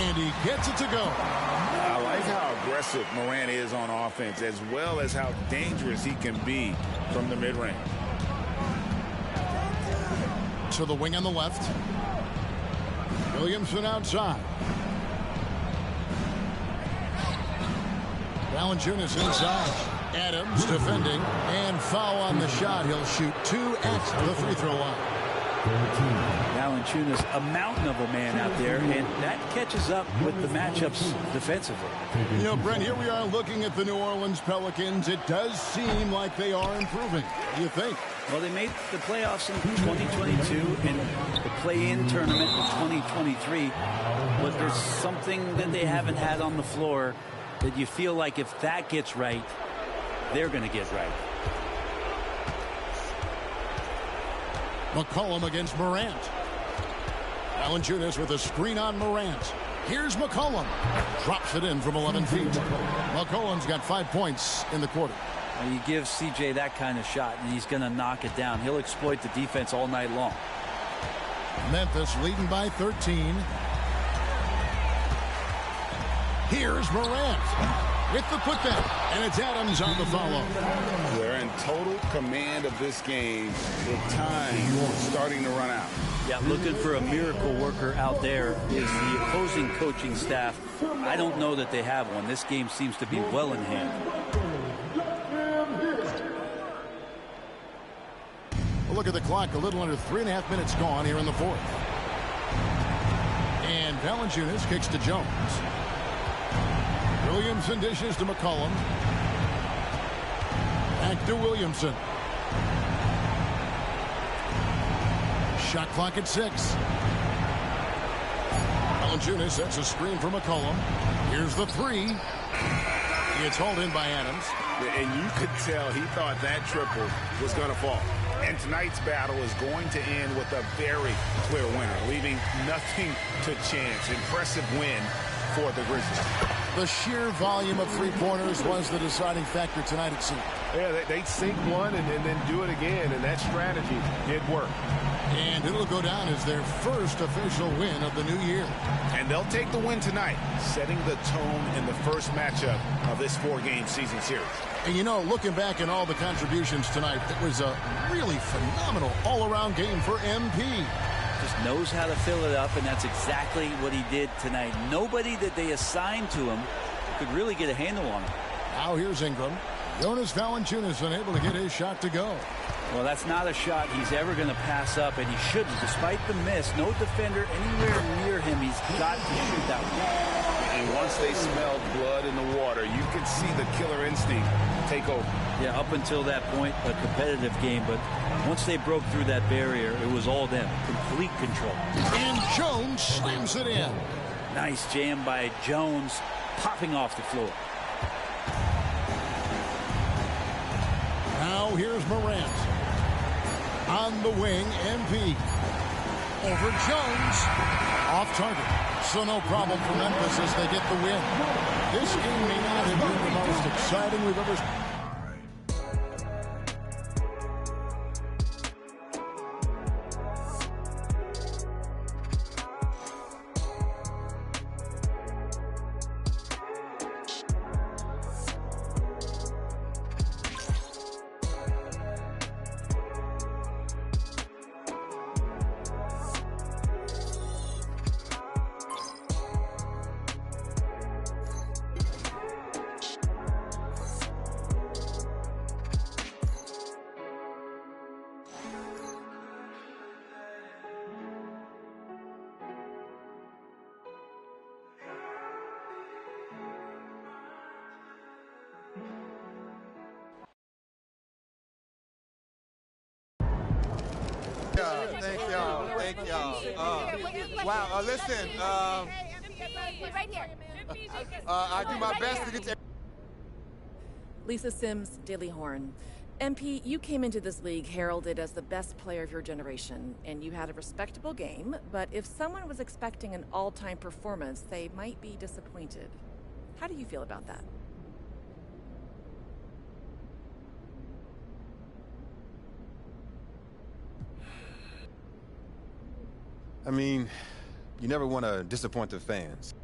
And he gets it to go. I like how aggressive Morant is on offense, as well as how dangerous he can be from the mid-range. To the wing on the left. Williamson outside. Valanciunas inside. Adams defending. And foul on the shot. He'll shoot 2 at the free throw line. Now Valanciunas, a mountain of a man out there, and that catches up with the matchups defensively. You know, Brent, here we are looking at the New Orleans Pelicans. It does seem like they are improving. What do you think? Well, they made the playoffs in 2022 and the play-in tournament in 2023, but there's something that they haven't had on the floor that you feel like if that gets right, they're going to get right. McCollum against Morant. Valanciunas with a screen on Morant. Here's McCollum. Drops it in from 11 feet. McCollum's got 5 points in the quarter. Well, you give CJ that kind of shot, and he's going to knock it down. He'll exploit the defense all night long. Memphis leading by 13. Here's Morant with the putback, and it's Adams on the follow. They're in total command of this game with time starting to run out. Yeah, looking for a miracle worker out there is the opposing coaching staff. I don't know that they have one. This game seems to be well in hand. Look at the clock, a little under 3.5 minutes gone here in the fourth. And Valanciunas kicks to Jones. Williamson dishes to McCollum. Back to Williamson. Shot clock at 6. Valanciunas sets a screen for McCollum. Here's the 3. It's hauled in by Adams. And you could tell he thought that triple was going to fall. And tonight's battle is going to end with a very clear winner, leaving nothing to chance. Impressive win for the Grizzlies. The sheer volume of three-pointers was the deciding factor tonight, it seemed. Yeah, they sink one and then do it again, and that strategy did work. And it'll go down as their first official win of the new year. And they'll take the win tonight, setting the tone in the first matchup of this 4-game season series. And you know, looking back at all the contributions tonight, it was a really phenomenal all-around game for MP. Just knows how to fill it up, and that's exactly what he did tonight. Nobody that they assigned to him could really get a handle on him. Now here's Ingram. Jonas Valanciunas unable to get his shot to go. Well, that's not a shot he's ever going to pass up, and he shouldn't. Despite the miss, no defender anywhere near him. He's got to shoot that one. And once they smelled blood in the water, you could see the killer instinct take over. Yeah, up until that point, a competitive game, but once they broke through that barrier, it was all them. Complete control. And Jones slams it in. Nice jam by Jones, popping off the floor. Now here's Morant. On the wing, MP. Over Jones. Off target. So no problem for Memphis as they get the win. This game may not have been the most exciting we've ever seen. Thank y'all. Thank y'all. Wow. Listen. Right here. I do my best to get to. Lisa Sims, Daily Horn. MP, you came into this league heralded as the best player of your generation, and you had a respectable game, but if someone was expecting an all-time performance, they might be disappointed. How do you feel about that? I mean, you never want to disappoint the fans.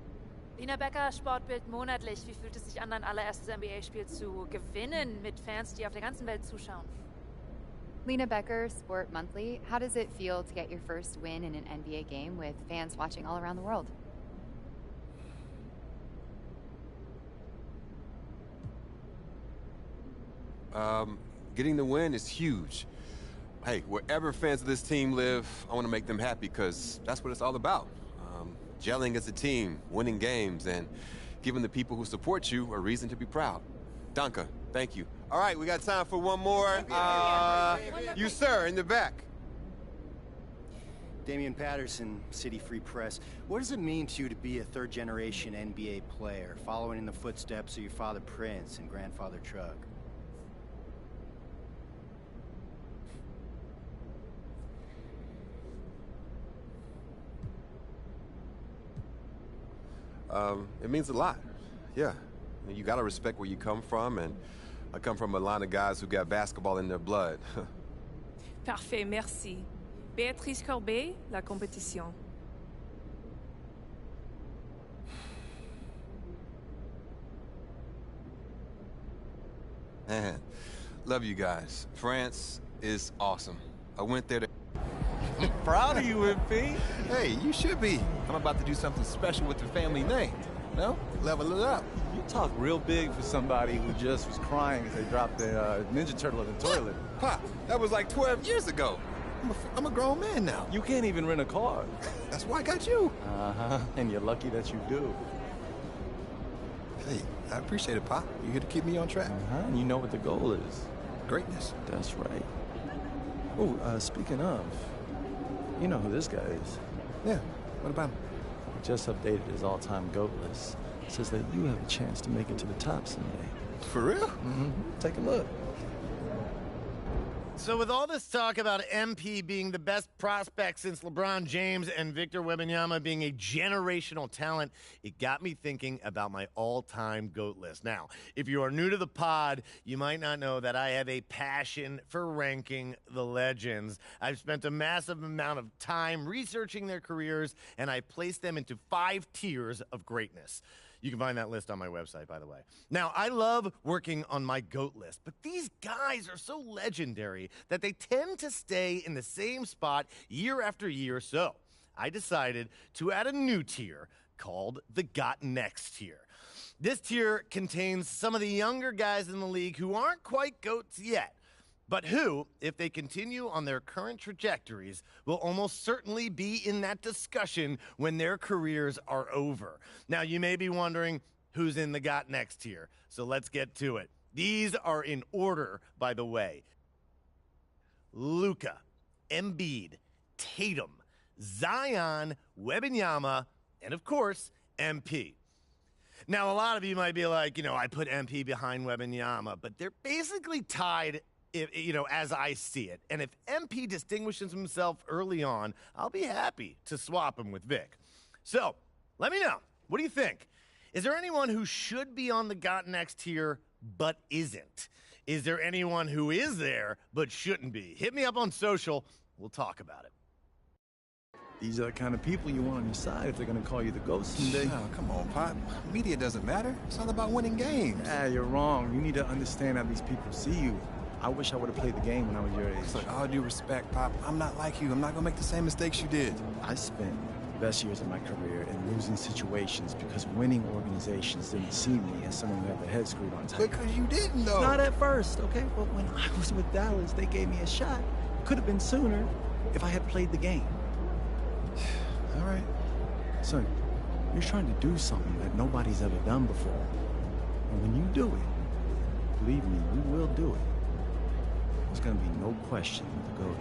Lina Becker, Sportbild monatlich. Wie fühlt es sich an, ein allererstes NBA-Spiel zu gewinnen mit Fans, die auf der ganzen Welt zuschauen? Lena Becker, Sport Monthly. How does it feel to get your first win in an NBA game with fans watching all around the world? Getting the win is huge. hey, wherever fans of this team live, I want to make them happy because that's what it's all about. Gelling as a team, winning games, and giving the people who support you a reason to be proud. Danke, thank you. All right, we got time for one more. You, sir, in the back. Damian Patterson, City Free Press. What does it mean to you to be a third-generation NBA player, following in the footsteps of your father Prince and grandfather Chuck? It means a lot. Yeah. You gotta respect where you come from, and I come from a line of guys who got basketball in their blood. Parfait, merci. Béatrice Corbet, La Compétition. Man, love you guys. France is awesome. I went there to... Proud of you, MP. Hey, you should be. I'm about to do something special with the family name. No? Level it up. You talk real big for somebody who just was crying as they dropped the Ninja Turtle in the toilet. Pop, that was like 12 years ago. I'm a grown man now. You can't even rent a car. That's why I got you. Uh-huh. And you're lucky that you do. Hey, I appreciate it, Pop. You here to keep me on track. Uh-huh. And you know what the goal is. Greatness. That's right. Oh, speaking of, you know who this guy is. Yeah, what about him? He just updated his all-time GOAT list. Says that you have a chance to make it to the top someday. For real? Mm-hmm. Take a look. So with all this talk about MP being the best prospect since LeBron James and Victor Wembanyama being a generational talent, it got me thinking about my all-time GOAT list. Now, if you are new to the pod, you might not know that I have a passion for ranking the legends. I've spent a massive amount of time researching their careers, and I placed them into 5 tiers of greatness. You can find that list on my website, by the way. Now, I love working on my GOAT list, but these guys are so legendary that they tend to stay in the same spot year after year. So I decided to add a new tier called the Got Next tier. This tier contains some of the younger guys in the league who aren't quite GOATs yet, but who, if they continue on their current trajectories, will almost certainly be in that discussion when their careers are over. Now, you may be wondering who's in the Got Next tier, so let's get to it. These are in order, by the way. Luka, Embiid, Tatum, Zion, Wembanyama, and of course, MP. Now, a lot of you might be like, I put MP behind Wembanyama, but they're basically tied, as I see it. And if MP distinguishes himself early on, I'll be happy to swap him with Vic. So, let me know. What do you think? Is there anyone who should be on the Got Next tier but isn't? Is there anyone who is there but shouldn't be? Hit me up on social. We'll talk about it. These are the kind of people you want on your side if they're going to call you the GOAT someday. Oh, come on, Pop. Media doesn't matter. It's all about winning games. You're wrong. You need to understand how these people see you. I wish I would have played the game when I was your age. Look, all due respect, Pop, I'm not like you. I'm not going to make the same mistakes you did. I spent the best years of my career in losing situations because winning organizations didn't see me as someone who had their head screwed on tight. Because you didn't, though. Not at first, okay? But when I was with Dallas, they gave me a shot. Could have been sooner if I had played the game. All right. Son, you're trying to do something that nobody's ever done before. And when you do it, believe me, you will do it. There's going to be no question who the GOAT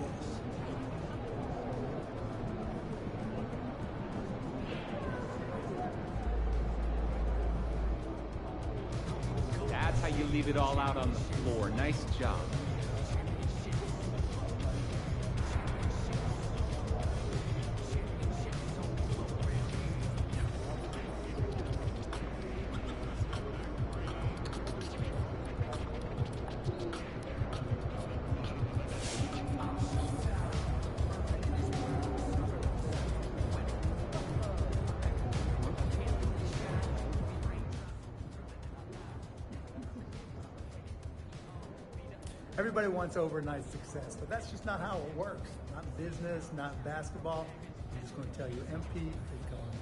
is. That's how you leave it all out on the floor. Nice job. Everybody wants overnight success, but that's just not how it works. Not in business, not in basketball. I'm just going to tell you, MP is going to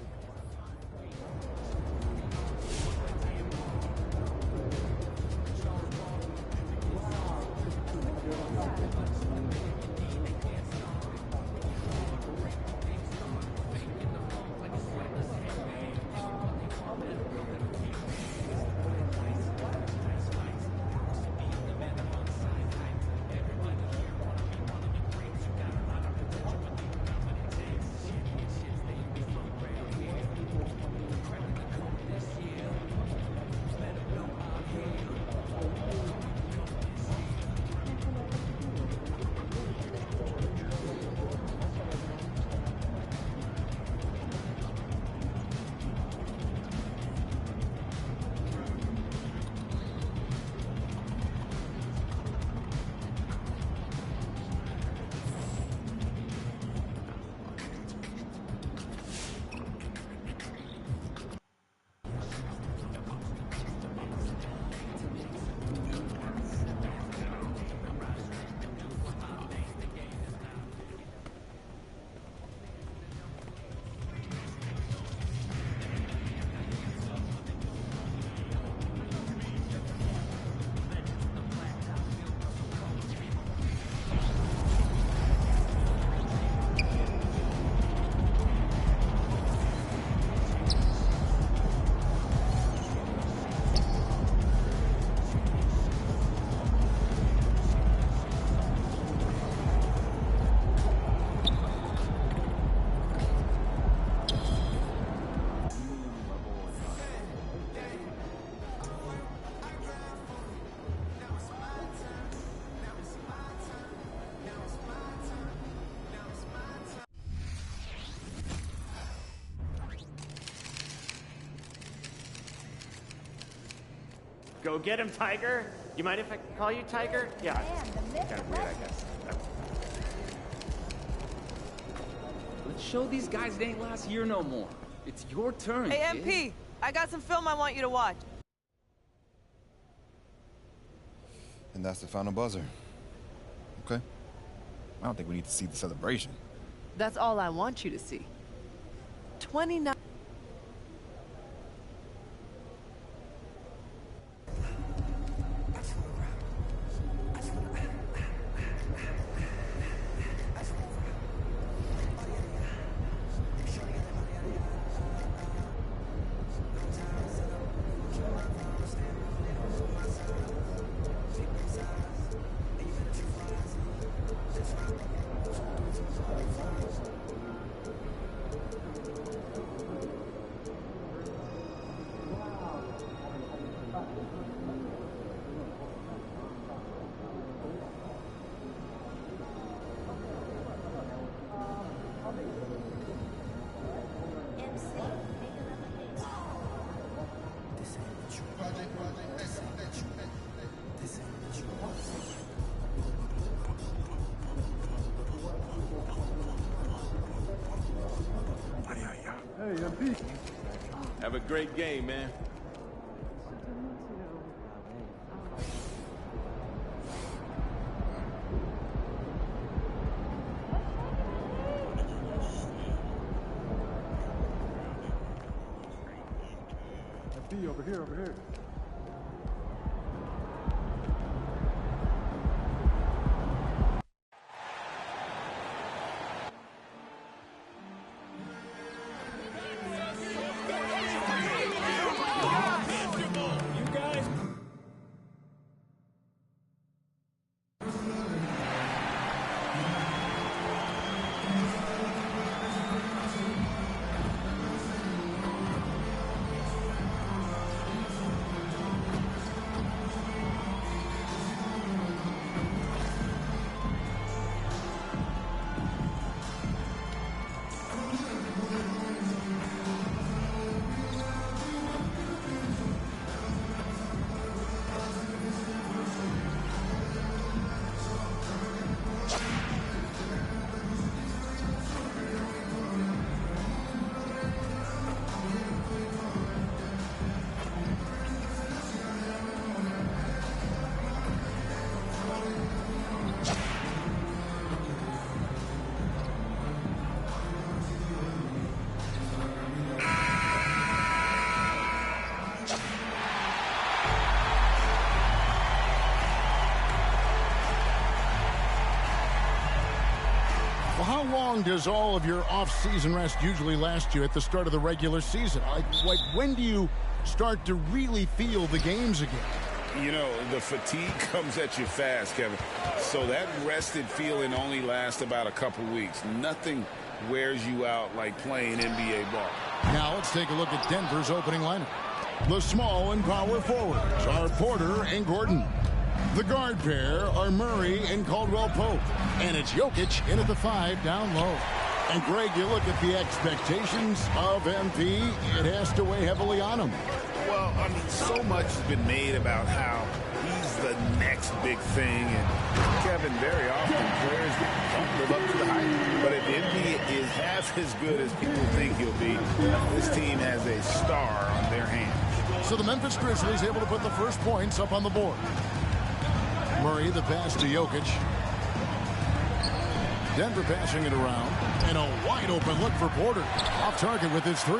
Go get him, Tiger. You mind if I call you Tiger? Yeah. Kind of weird, I guess. Let's show these guys it ain't last year no more. It's your turn. Hey, kid. MP, I got some film I want you to watch. And that's the final buzzer. Okay. I don't think we need to see the celebration. That's all I want you to see. 29. Hey, MP. Have a great game, man. MP, over here, over here. How long does all of your off-season rest usually last you at the start of the regular season? Like when do you start to really feel the games again? You know, the fatigue comes at you fast, Kevin. So that rested feeling only lasts about a couple weeks. Nothing wears you out like playing NBA ball. Now let's take a look at Denver's opening lineup. The small and power forwards are Porter and Gordon. The guard pair are Murray and Caldwell-Pope. And it's Jokic in at the 5 down low. And Greg, you look at the expectations of MP, it has to weigh heavily on him. Well, I mean, so much has been made about how he's the next big thing. And Kevin, very often players don't live up to the hype. But if MP is half as good as people think he'll be, this team has a star on their hands. So the Memphis Grizzlies able to put the first points up on the board. Murray, the pass to Jokic. Denver passing it around. And a wide open look for Porter. Off target with his 3.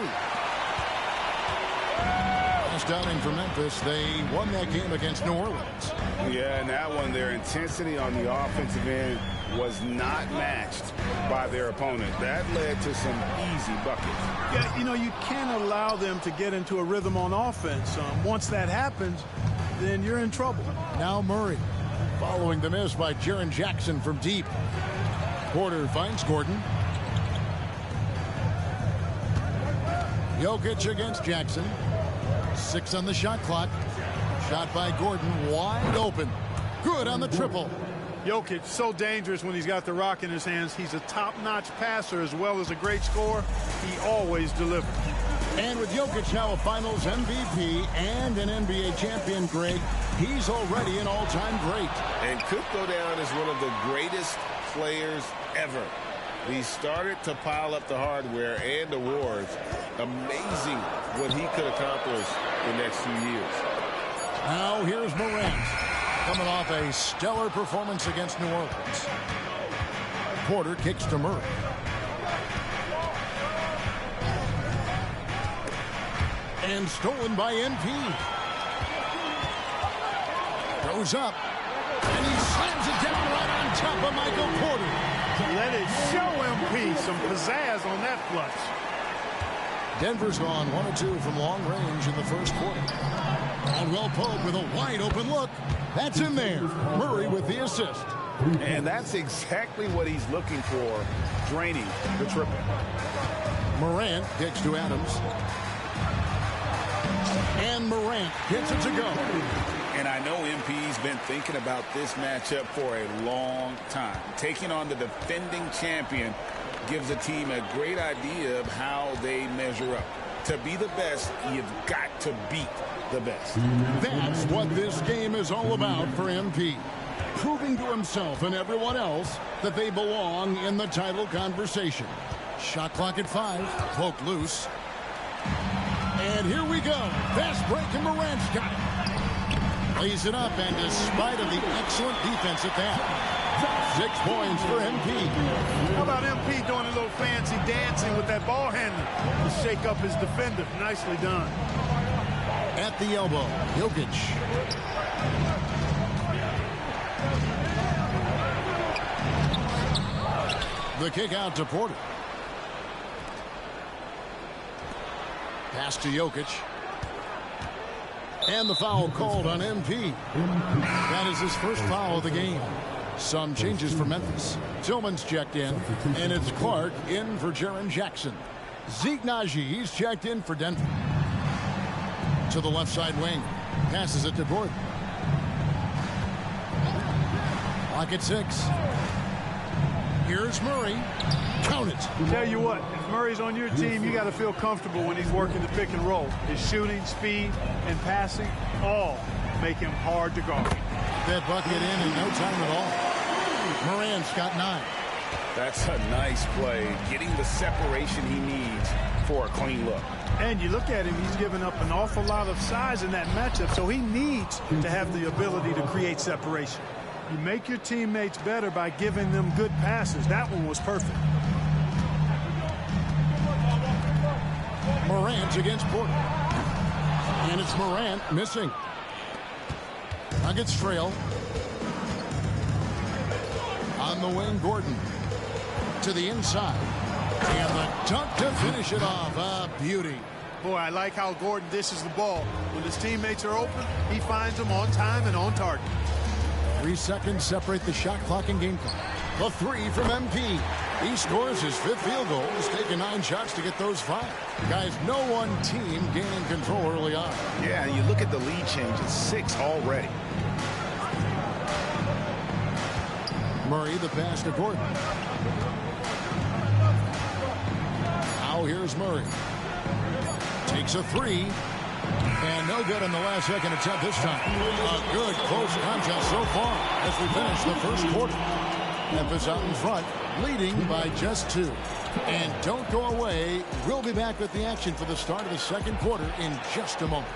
Last outing for Memphis. They won that game against New Orleans. Yeah, and that one, their intensity on the offensive end was not matched by their opponent. That led to some easy buckets. Yeah, you know, you can't allow them to get into a rhythm on offense. Once that happens, then you're in trouble. Now Murray. Following the miss by Jaren Jackson from deep. Porter finds Gordon. Jokic against Jackson. 6 on the shot clock. Shot by Gordon, wide open. Good on the triple. Jokic, so dangerous when he's got the rock in his hands. He's a top-notch passer as well as a great scorer. He always delivers. And with Jokic now a Finals MVP and an NBA champion, Greg, he's already an all-time great. And could go down as one of the greatest players ever. He started to pile up the hardware and awards. Amazing what he could accomplish the next few years. Now here's Morant, coming off a stellar performance against New Orleans. Porter kicks to Murray. And stolen by MP. Goes up. And he slams it down right on top of Michael Porter. Let it show MP some pizzazz on that flush. Denver's gone 1 of 2 from long range in the first quarter. Caldwell-Pope with a wide open look. That's in there. Murray with the assist. And that's exactly what he's looking for, draining the triple. Morant kicks to Adams. And Morant gets it to go. And I know MP's been thinking about this matchup for a long time. Taking on the defending champion gives a team a great idea of how they measure up. To be the best, you've got to beat the best. That's what this game is all about for MP. Proving to himself and everyone else that they belong in the title conversation. Shot clock at 5. Poke loose. And here we go. Fast break, and Morant's got it. Lays it up, and despite of the excellent defense at that, 6 points for MP. How about MP doing a little fancy dancing with that ball handler to shake up his defender? Nicely done. At the elbow, Jokic. The kick out to Porter. Pass to Jokic. And the foul called on MP. That is his first foul of the game. Some changes for Memphis. Tillman's checked in, and it's Clark in for Jaren Jackson. Zeke Naji, he's checked in for Denver. To the left side wing. Passes it to Gordon. Clock at 6. Here's Murray. Count it. Tell you what, if Murray's on your team, you got to feel comfortable when he's working the pick and roll. His shooting, speed, and passing all make him hard to guard. That bucket in no time at all. Morant's got 9. That's a nice play. Getting the separation he needs for a clean look. And you look at him, he's given up an awful lot of size in that matchup, so he needs to have the ability to create separation. You make your teammates better by giving them good passes. That one was perfect. Morant against Porter. And it's Morant missing. Nuggets trail. On the wing, Gordon. to the inside. And the dunk to finish it off. A beauty. Boy, I like how Gordon dishes the ball. When his teammates are open, he finds them on time and on target. 3 seconds separate the shot clock and game clock. The three from MP. He scores his 5th field goal. He's taken 9 shots to get those 5. Guys, no one team gaining control early on. Yeah, and you look at the lead change. It's 6 already. Murray, the pass to Gordon. Now here's Murray. Takes a 3. And no good in the last second attempt this time. A good close contest so far as we finish the first quarter. Memphis out in front, leading by just 2. And don't go away. We'll be back with the action for the start of the second quarter in just a moment.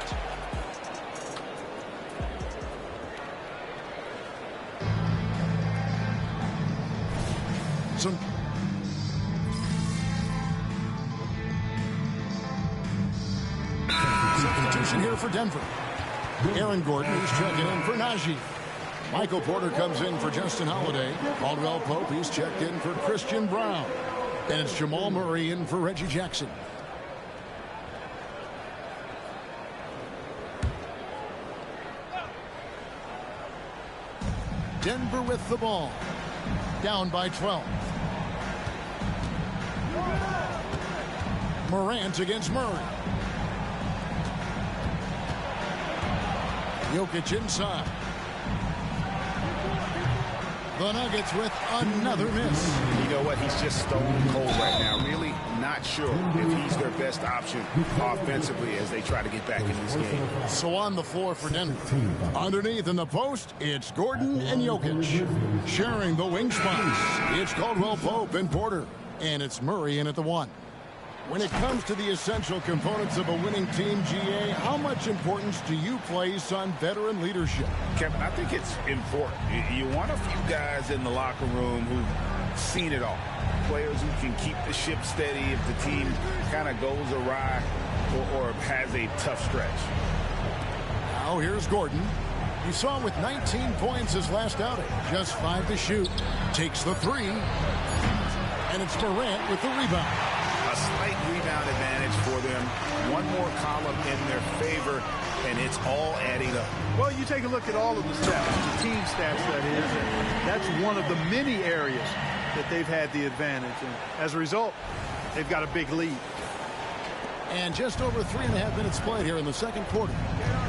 Substitution here for Denver. Aaron Gordon is checking in for Najee. Michael Porter comes in for Justin Holiday. Caldwell Pope, he's checked in for Christian Brown. And it's Jamal Murray in for Reggie Jackson. Denver with the ball. Down by 12. Morant against Murray. Jokic inside. The Nuggets with another miss. You know what? He's just stone cold right now. Really not sure if he's their best option offensively as they try to get back in this game. So on the floor for Denver. Underneath in the post, it's Gordon and Jokic. Sharing the wing spots, it's Caldwell Pope and Porter. And it's Murray in at the 1. When it comes to the essential components of a winning team, GA, how much importance do you place on veteran leadership? Kevin, I think it's important. You want a few guys in the locker room who've seen it all. Players who can keep the ship steady if the team kind of goes awry or has a tough stretch. Now here's Gordon. You saw him with 19 points his last outing. Just 5 to shoot. Takes the 3. And it's Morant with the rebound. A slight rebound advantage for them. One more column in their favor, and it's all adding up. Well, you take a look at all of the stats, the team stats, that is, and that's one of the many areas that they've had the advantage. And as a result, they've got a big lead. And just over 3.5 minutes played here in the second quarter.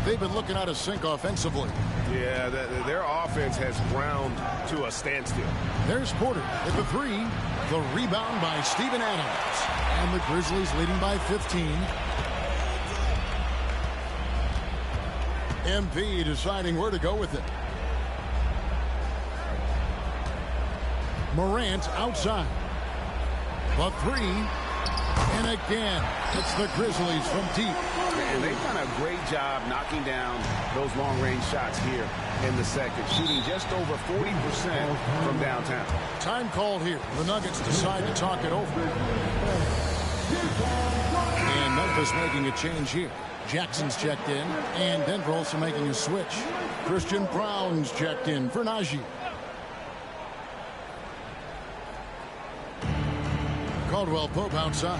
They've been looking out of sync offensively. Yeah, their offense has ground to a standstill. There's Porter with the 3. The rebound by Steven Adams. And the Grizzlies leading by 15. MP deciding where to go with it. Morant outside. The 3. And again, it's the Grizzlies from deep. And they've done a great job knocking down those long-range shots here in the second, shooting just over 40% from downtown. Time called here. The Nuggets decide to talk it over. And Memphis making a change here. Jackson's checked in, and Denver also making a switch. Christian Brown's checked in for Najee. Caldwell Pope outside.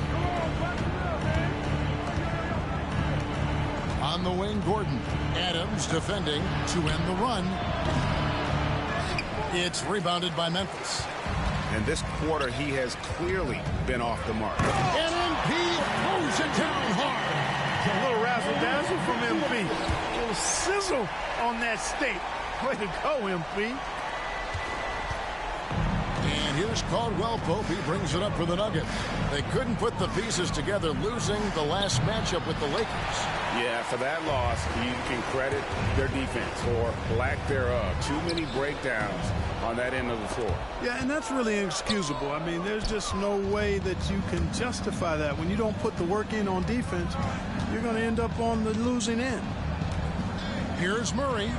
On the wing, Gordon. Adams defending to end the run. It's rebounded by Memphis. And this quarter, he has clearly been off the mark. And MP throws it down hard. A little razzle-dazzle from MP. A little sizzle on that steak. Way to go, MP. And here's Caldwell Pope. He brings it up for the Nuggets. They couldn't put the pieces together, losing the last matchup with the Lakers. Yeah, for that loss, you can credit their defense or lack thereof. Too many breakdowns on that end of the floor. Yeah, and that's really inexcusable. I mean, there's just no way that you can justify that. When you don't put the work in on defense, you're going to end up on the losing end. Here's Murray.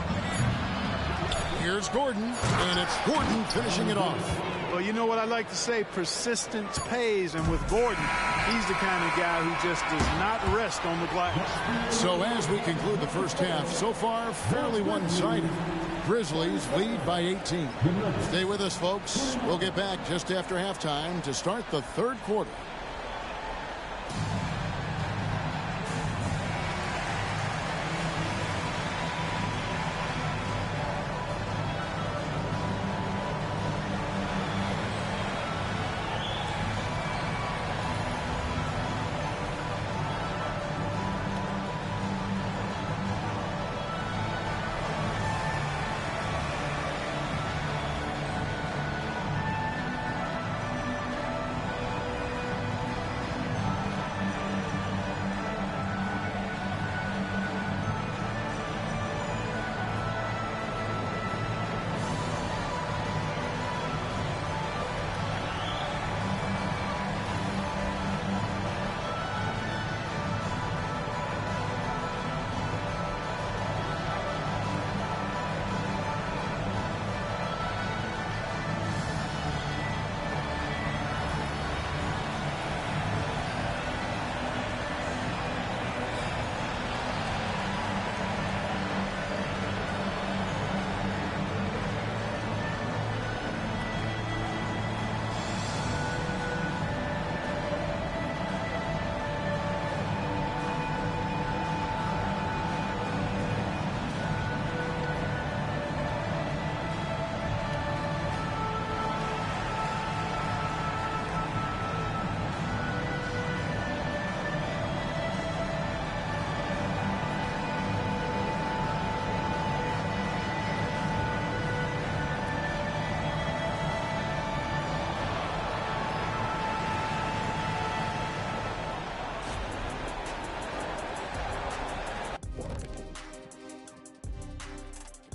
Here's Gordon, and it's Gordon finishing it off. Well, you know what I like to say? Persistence pays, and with Gordon, he's the kind of guy who just does not rest on the glass. So as we conclude the first half, so far fairly one-sided. Grizzlies lead by 18. Stay with us, folks. We'll get back just after halftime to start the third quarter.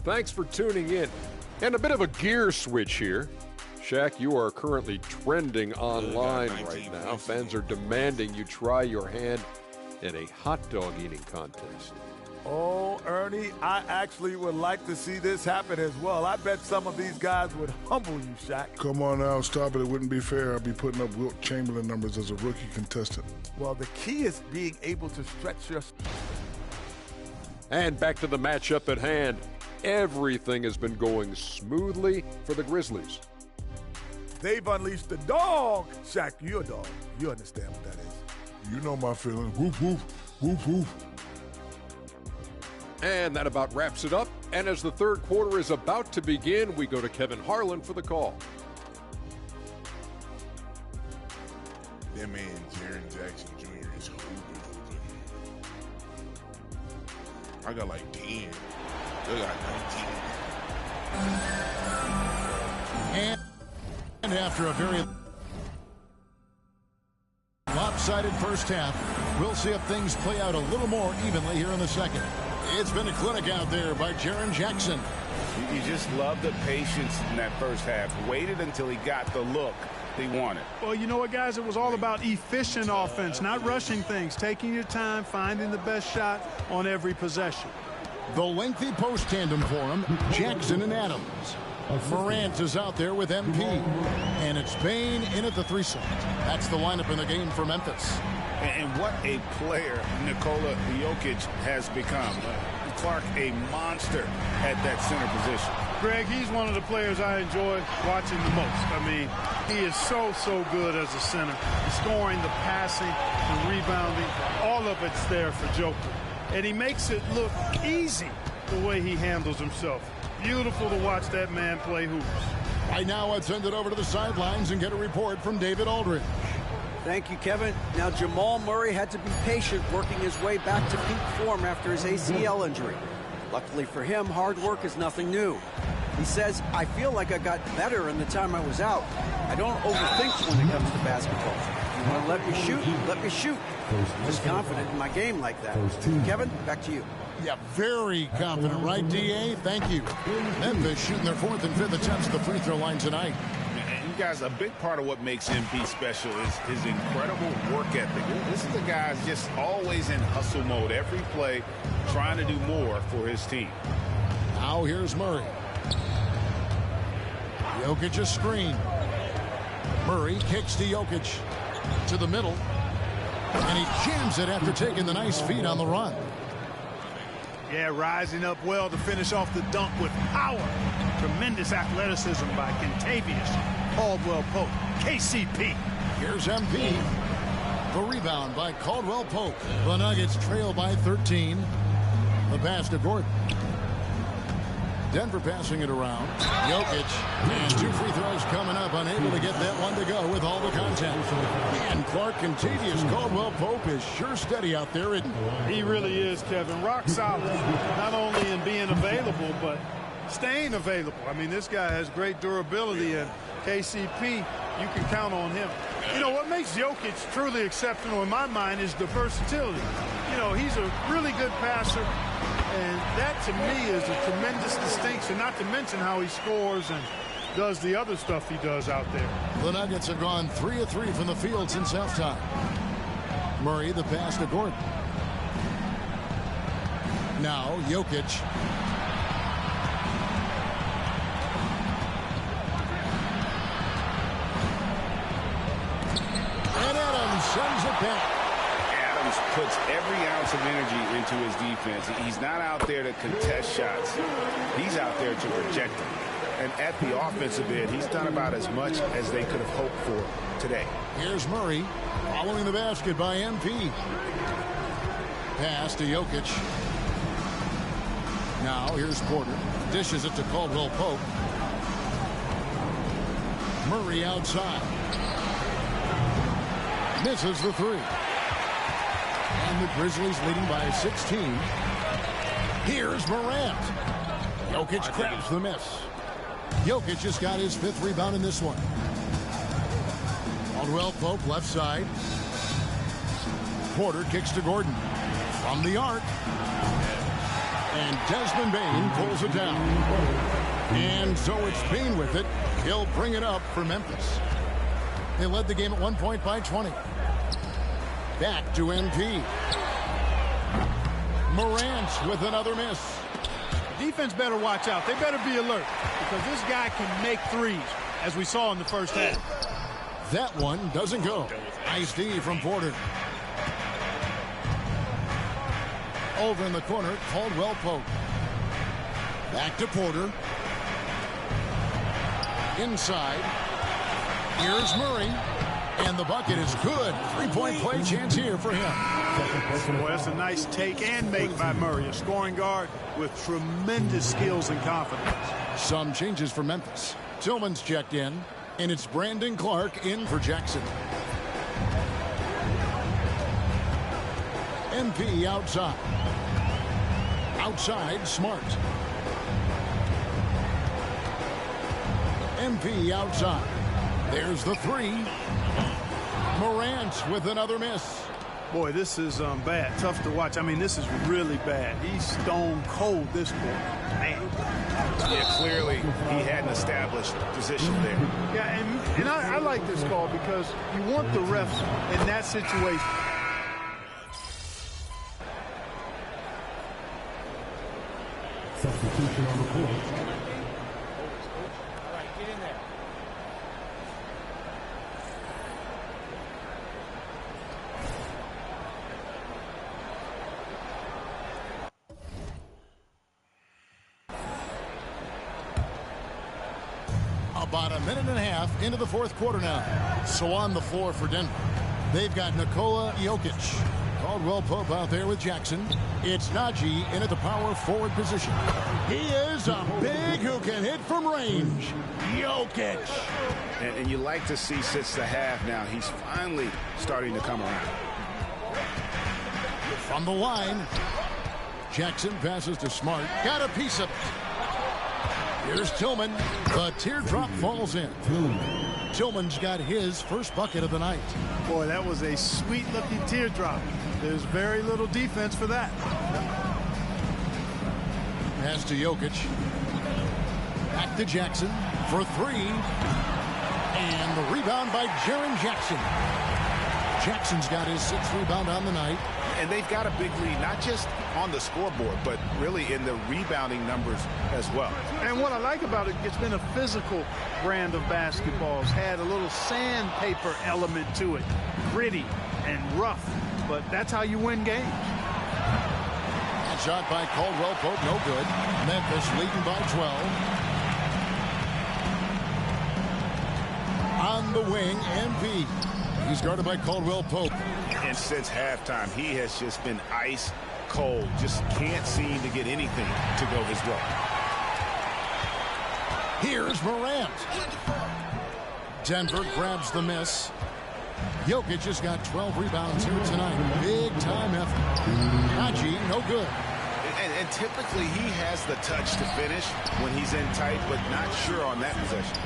Thanks for tuning in. And a bit of a gear switch here. Shaq, you are currently trending online right now. Fans are demanding you try your hand in a hot dog eating contest. Oh, Ernie, I actually would like to see this happen as well. I bet some of these guys would humble you, Shaq. Come on now, stop it. It wouldn't be fair. I'd be putting up Wilt Chamberlain numbers as a rookie contestant. Well, the key is being able to stretch your... And back to the matchup at hand. Everything has been going smoothly for the Grizzlies. They've unleashed the dog. Shaq, you're a dog. You understand what that is. You know my feelings. Woof, woof, woof, woof. And that about wraps it up. And as the third quarter is about to begin, we go to Kevin Harlan for the call. That man, Jaren Jackson Jr. is hooping. I got like 10. They got 19. And after a very lopsided first half, we'll see if things play out a little more evenly here in the second. It's been a clinic out there by Jaren Jackson. You just love the patience in that first half. Waited until he got the look he wanted. Well, you know what, guys? It was all about efficient offense, not rushing things, taking your time, finding the best shot on every possession. The lengthy post tandem for him, Jackson and Adams. Morant is out there with MP. And it's Bane in at the 3 slot. That's the lineup in the game for Memphis. And what a player Nikola Jokic has become. Clark, a monster at that center position. Greg, he's one of the players I enjoy watching the most. I mean, he is so good as a center. The scoring, the passing, the rebounding, all of it's there for Joker. And he makes it look easy the way he handles himself. Beautiful to watch that man play hoops. Right now, let's send it over to the sidelines and get a report from David Aldridge. Thank you, Kevin. Now, Jamal Murray had to be patient working his way back to peak form after his ACL injury. Luckily for him, hard work is nothing new. He says, I feel like I got better in the time I was out. I don't overthink when it comes to basketball. If you want to let me shoot, let me shoot. I'm just confident in my game like that. Kevin, back to you. Yeah, very confident, right, D.A.? Thank you. Memphis shooting their 4th and 5th attempts at the free throw line tonight. And guys, a big part of what makes MP special is his incredible work ethic. This is a guy just always in hustle mode every play, trying to do more for his team. Now here's Murray. Jokic a screen. Murray kicks to Jokic. To the middle. And he jams it after taking the nice feed on the run. Yeah, rising up well to finish off the dunk with power. Tremendous athleticism by Kentavious Caldwell-Pope. KCP. Here's MP. The rebound by Caldwell-Pope. The Nuggets trail by 13. The pass to Gordon. Denver passing it around. Jokic. And 2 free throws coming up. Unable to get that one to go with all the contact. And Clark Kentavious Caldwell-Pope is sure steady out there, isn't he? He really is, Kevin. Rock solid. Not only in being available, but staying available. I mean, this guy has great durability, and KCP, you can count on him. You know, what makes Jokic truly exceptional in my mind is the versatility. You know, he's a really good passer, and that to me is a tremendous distinction, not to mention how he scores and does the other stuff he does out there. The Nuggets have gone 3 of 3 from the field since halftime. Murray, the pass to Gordon. Now, Jokic. And Adams sends it back. Adams puts every ounce of energy into his defense. He's not out there to contest shots. He's out there to reject them. And at the offensive end, he's done about as much as they could have hoped for today. Here's Murray following the basket by MP. Pass to Jokic. Now here's Porter. Dishes it to Caldwell-Pope. Murray outside. Misses the 3. And the Grizzlies leading by 16. Here's Morant. Jokic grabs the miss. Jokic just got his 5th rebound in this one. Caldwell-Pope left side. Porter kicks to Gordon. From the arc. And Desmond Bane pulls it down. And so it's Bane with it. He'll bring it up for Memphis. They led the game at 1 point by 20. Back to MP. Morant with another miss. Defense better watch out. They better be alert because this guy can make threes, as we saw in the first half. That one doesn't go. Nice D from Porter. Over in the corner, Caldwell-Pope. Back to Porter. Inside. Here's Murray. And the bucket is good. 3-point play chance here for him. Boy, that's a nice take and make by Murray, a scoring guard with tremendous skills and confidence. Some changes for Memphis. Tillman's checked in, and it's Brandon Clark in for Jackson. MP outside. Outside, Smart. MP outside. There's the 3. Morant with another miss. Boy, this is bad. Tough to watch. I mean, this is really bad. He's stone cold this quarter. Man. Yeah, clearly he had an established position there. Yeah, and I like this call because you want the refs in that situation. Substitution on the court. All right, get in there. About a minute and a half into the 4th quarter now. So on the floor for Denver, they've got Nikola Jokic. Caldwell-Pope out there with Jackson. It's Najee in at the power forward position. He is a big who can hit from range. Jokic. And you like to see since the half now, he's finally starting to come around. From the line, Jackson passes to Smart. Got a piece of it. Here's Tillman. The teardrop falls in. Tillman's got his first bucket of the night. Boy, that was a sweet-looking teardrop. There's very little defense for that. Pass to Jokic. Back to Jackson for 3. And the rebound by Jaren Jackson. Jackson's got his 6th rebound on the night. And they've got a big lead, not just on the scoreboard, but really in the rebounding numbers as well. And what I like about it, it's been a physical brand of basketball. It's had a little sandpaper element to it, gritty and rough, but that's how you win games. That shot by Caldwell Pope, no good. Memphis leading by 12. On the wing, MP. He's guarded by Caldwell Pope. And since halftime, he has just been ice cold. Just can't seem to get anything to go his way. Here's Morant. Denver grabs the miss. Jokic has got 12 rebounds here tonight. Big time effort. Haji, no good. And typically he has the touch to finish when he's in tight, but not sure on that possession.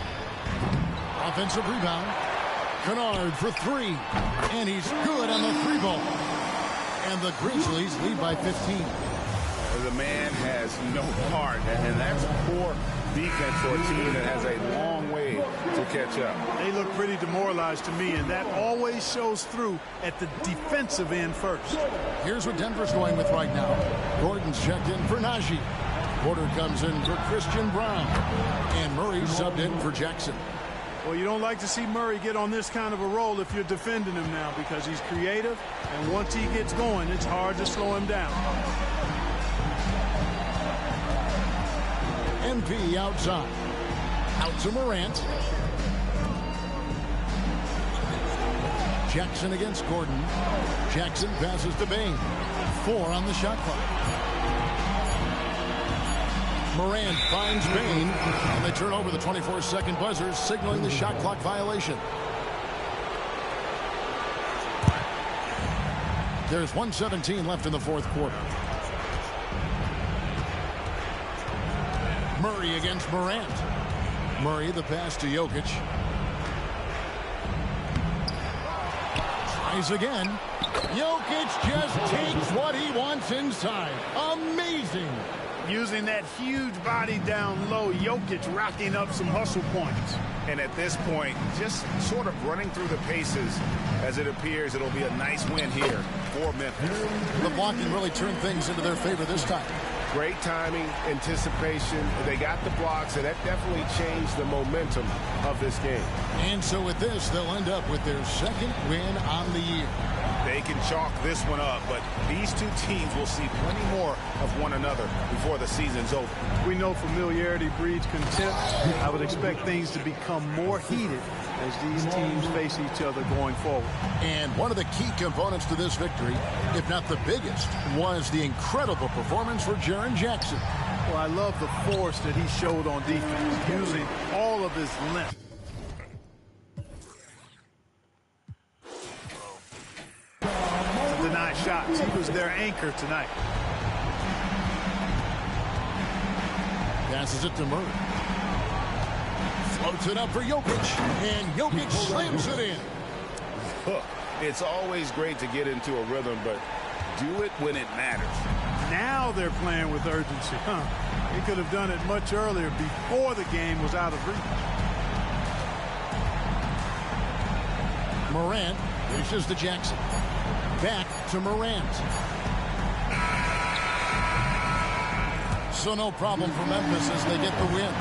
Offensive rebound. Kennard for 3. And he's good on the 3-ball. And the Grizzlies lead by 15. The man has no heart, and that's poor defense for a team that has a long way to catch up. They look pretty demoralized to me, and that always shows through at the defensive end first. Here's what Denver's going with right now. Gordon's checked in for Najee. Porter comes in for Christian Brown. And Murray subbed in for Jackson. Well, you don't like to see Murray get on this kind of a roll if you're defending him now, because he's creative, and once he gets going, it's hard to slow him down. MP outside. Out to Morant. Jackson against Gordon. Jackson passes to Bane. 4 on the shot clock. Morant finds Bane, and they turn over the 24-second buzzer, signaling the shot clock violation. There's 1:17 left in the fourth quarter. Murray against Morant. Murray, the pass to Jokic. Tries again. Jokic just takes what he wants inside. Amazing. Using that huge body down low, Jokic racking up some hustle points. And at this point, just sort of running through the paces as it appears it'll be a nice win here for Memphis. The blocking really turned things into their favor this time. Great timing, anticipation. They got the blocks, and that definitely changed the momentum of this game. And so with this, they'll end up with their second win on the year. They can chalk this one up, but these two teams will see plenty more of one another before the season's over. We know familiarity breeds contempt. I would expect things to become more heated as these teams face each other going forward. And one of the key components to this victory, if not the biggest, was the incredible performance for Jaren Jackson. Well, I love the force that he showed on defense, using all of his length. To deny shots. He was their anchor tonight. Passes it to Murray. Floats it up for Jokic, and Jokic slams it in. Look, it's always great to get into a rhythm, but do it when it matters. Now they're playing with urgency. He could have done it much earlier, before the game was out of reach. Morant reaches to Jackson. Back to Morant. So no problem for Memphis as they get the win.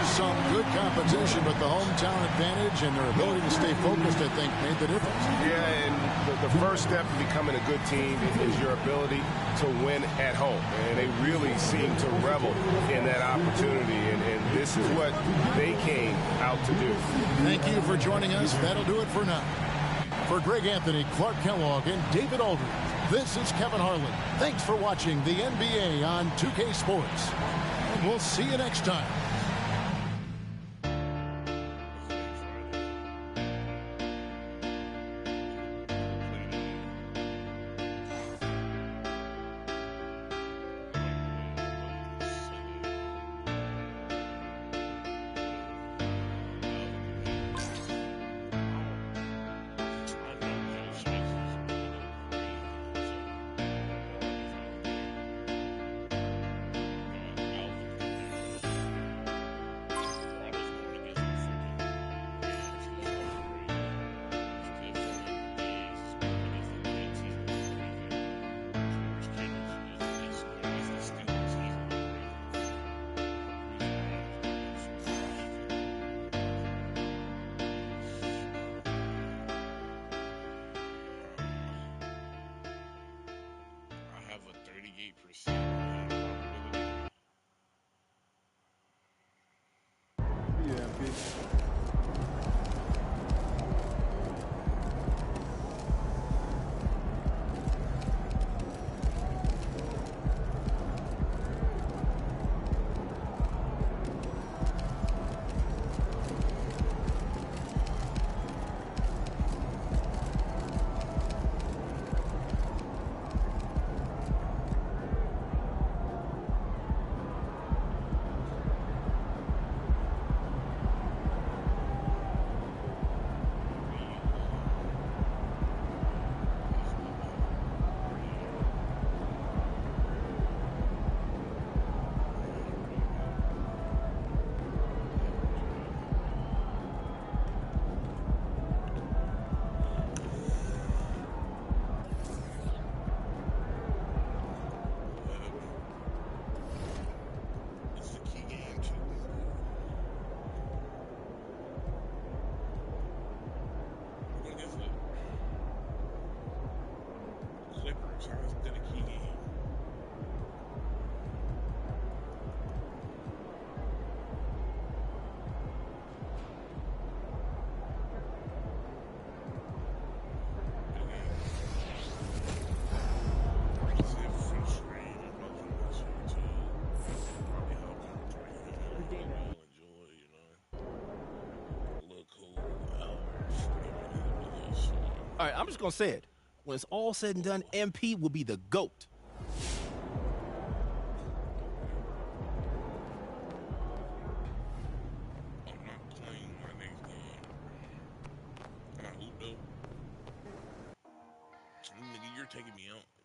Some good competition, but the hometown advantage and their ability to stay focused, I think, made the difference. Yeah, and the first step in becoming a good team is your ability to win at home. And they really seem to revel in that opportunity, and this is what they came out to do. Thank you for joining us. That'll do it for now. For Greg Anthony, Clark Kellogg, and David Aldridge, this is Kevin Harlan. Thanks for watching the NBA on 2K Sports. And we'll see you next time. Sounds good, Kiki. All right, I'm just going to say it. When it's all said and done, MP will be the GOAT. I'm not playing my next game. Can I hoop though? Nigga, you're taking me out.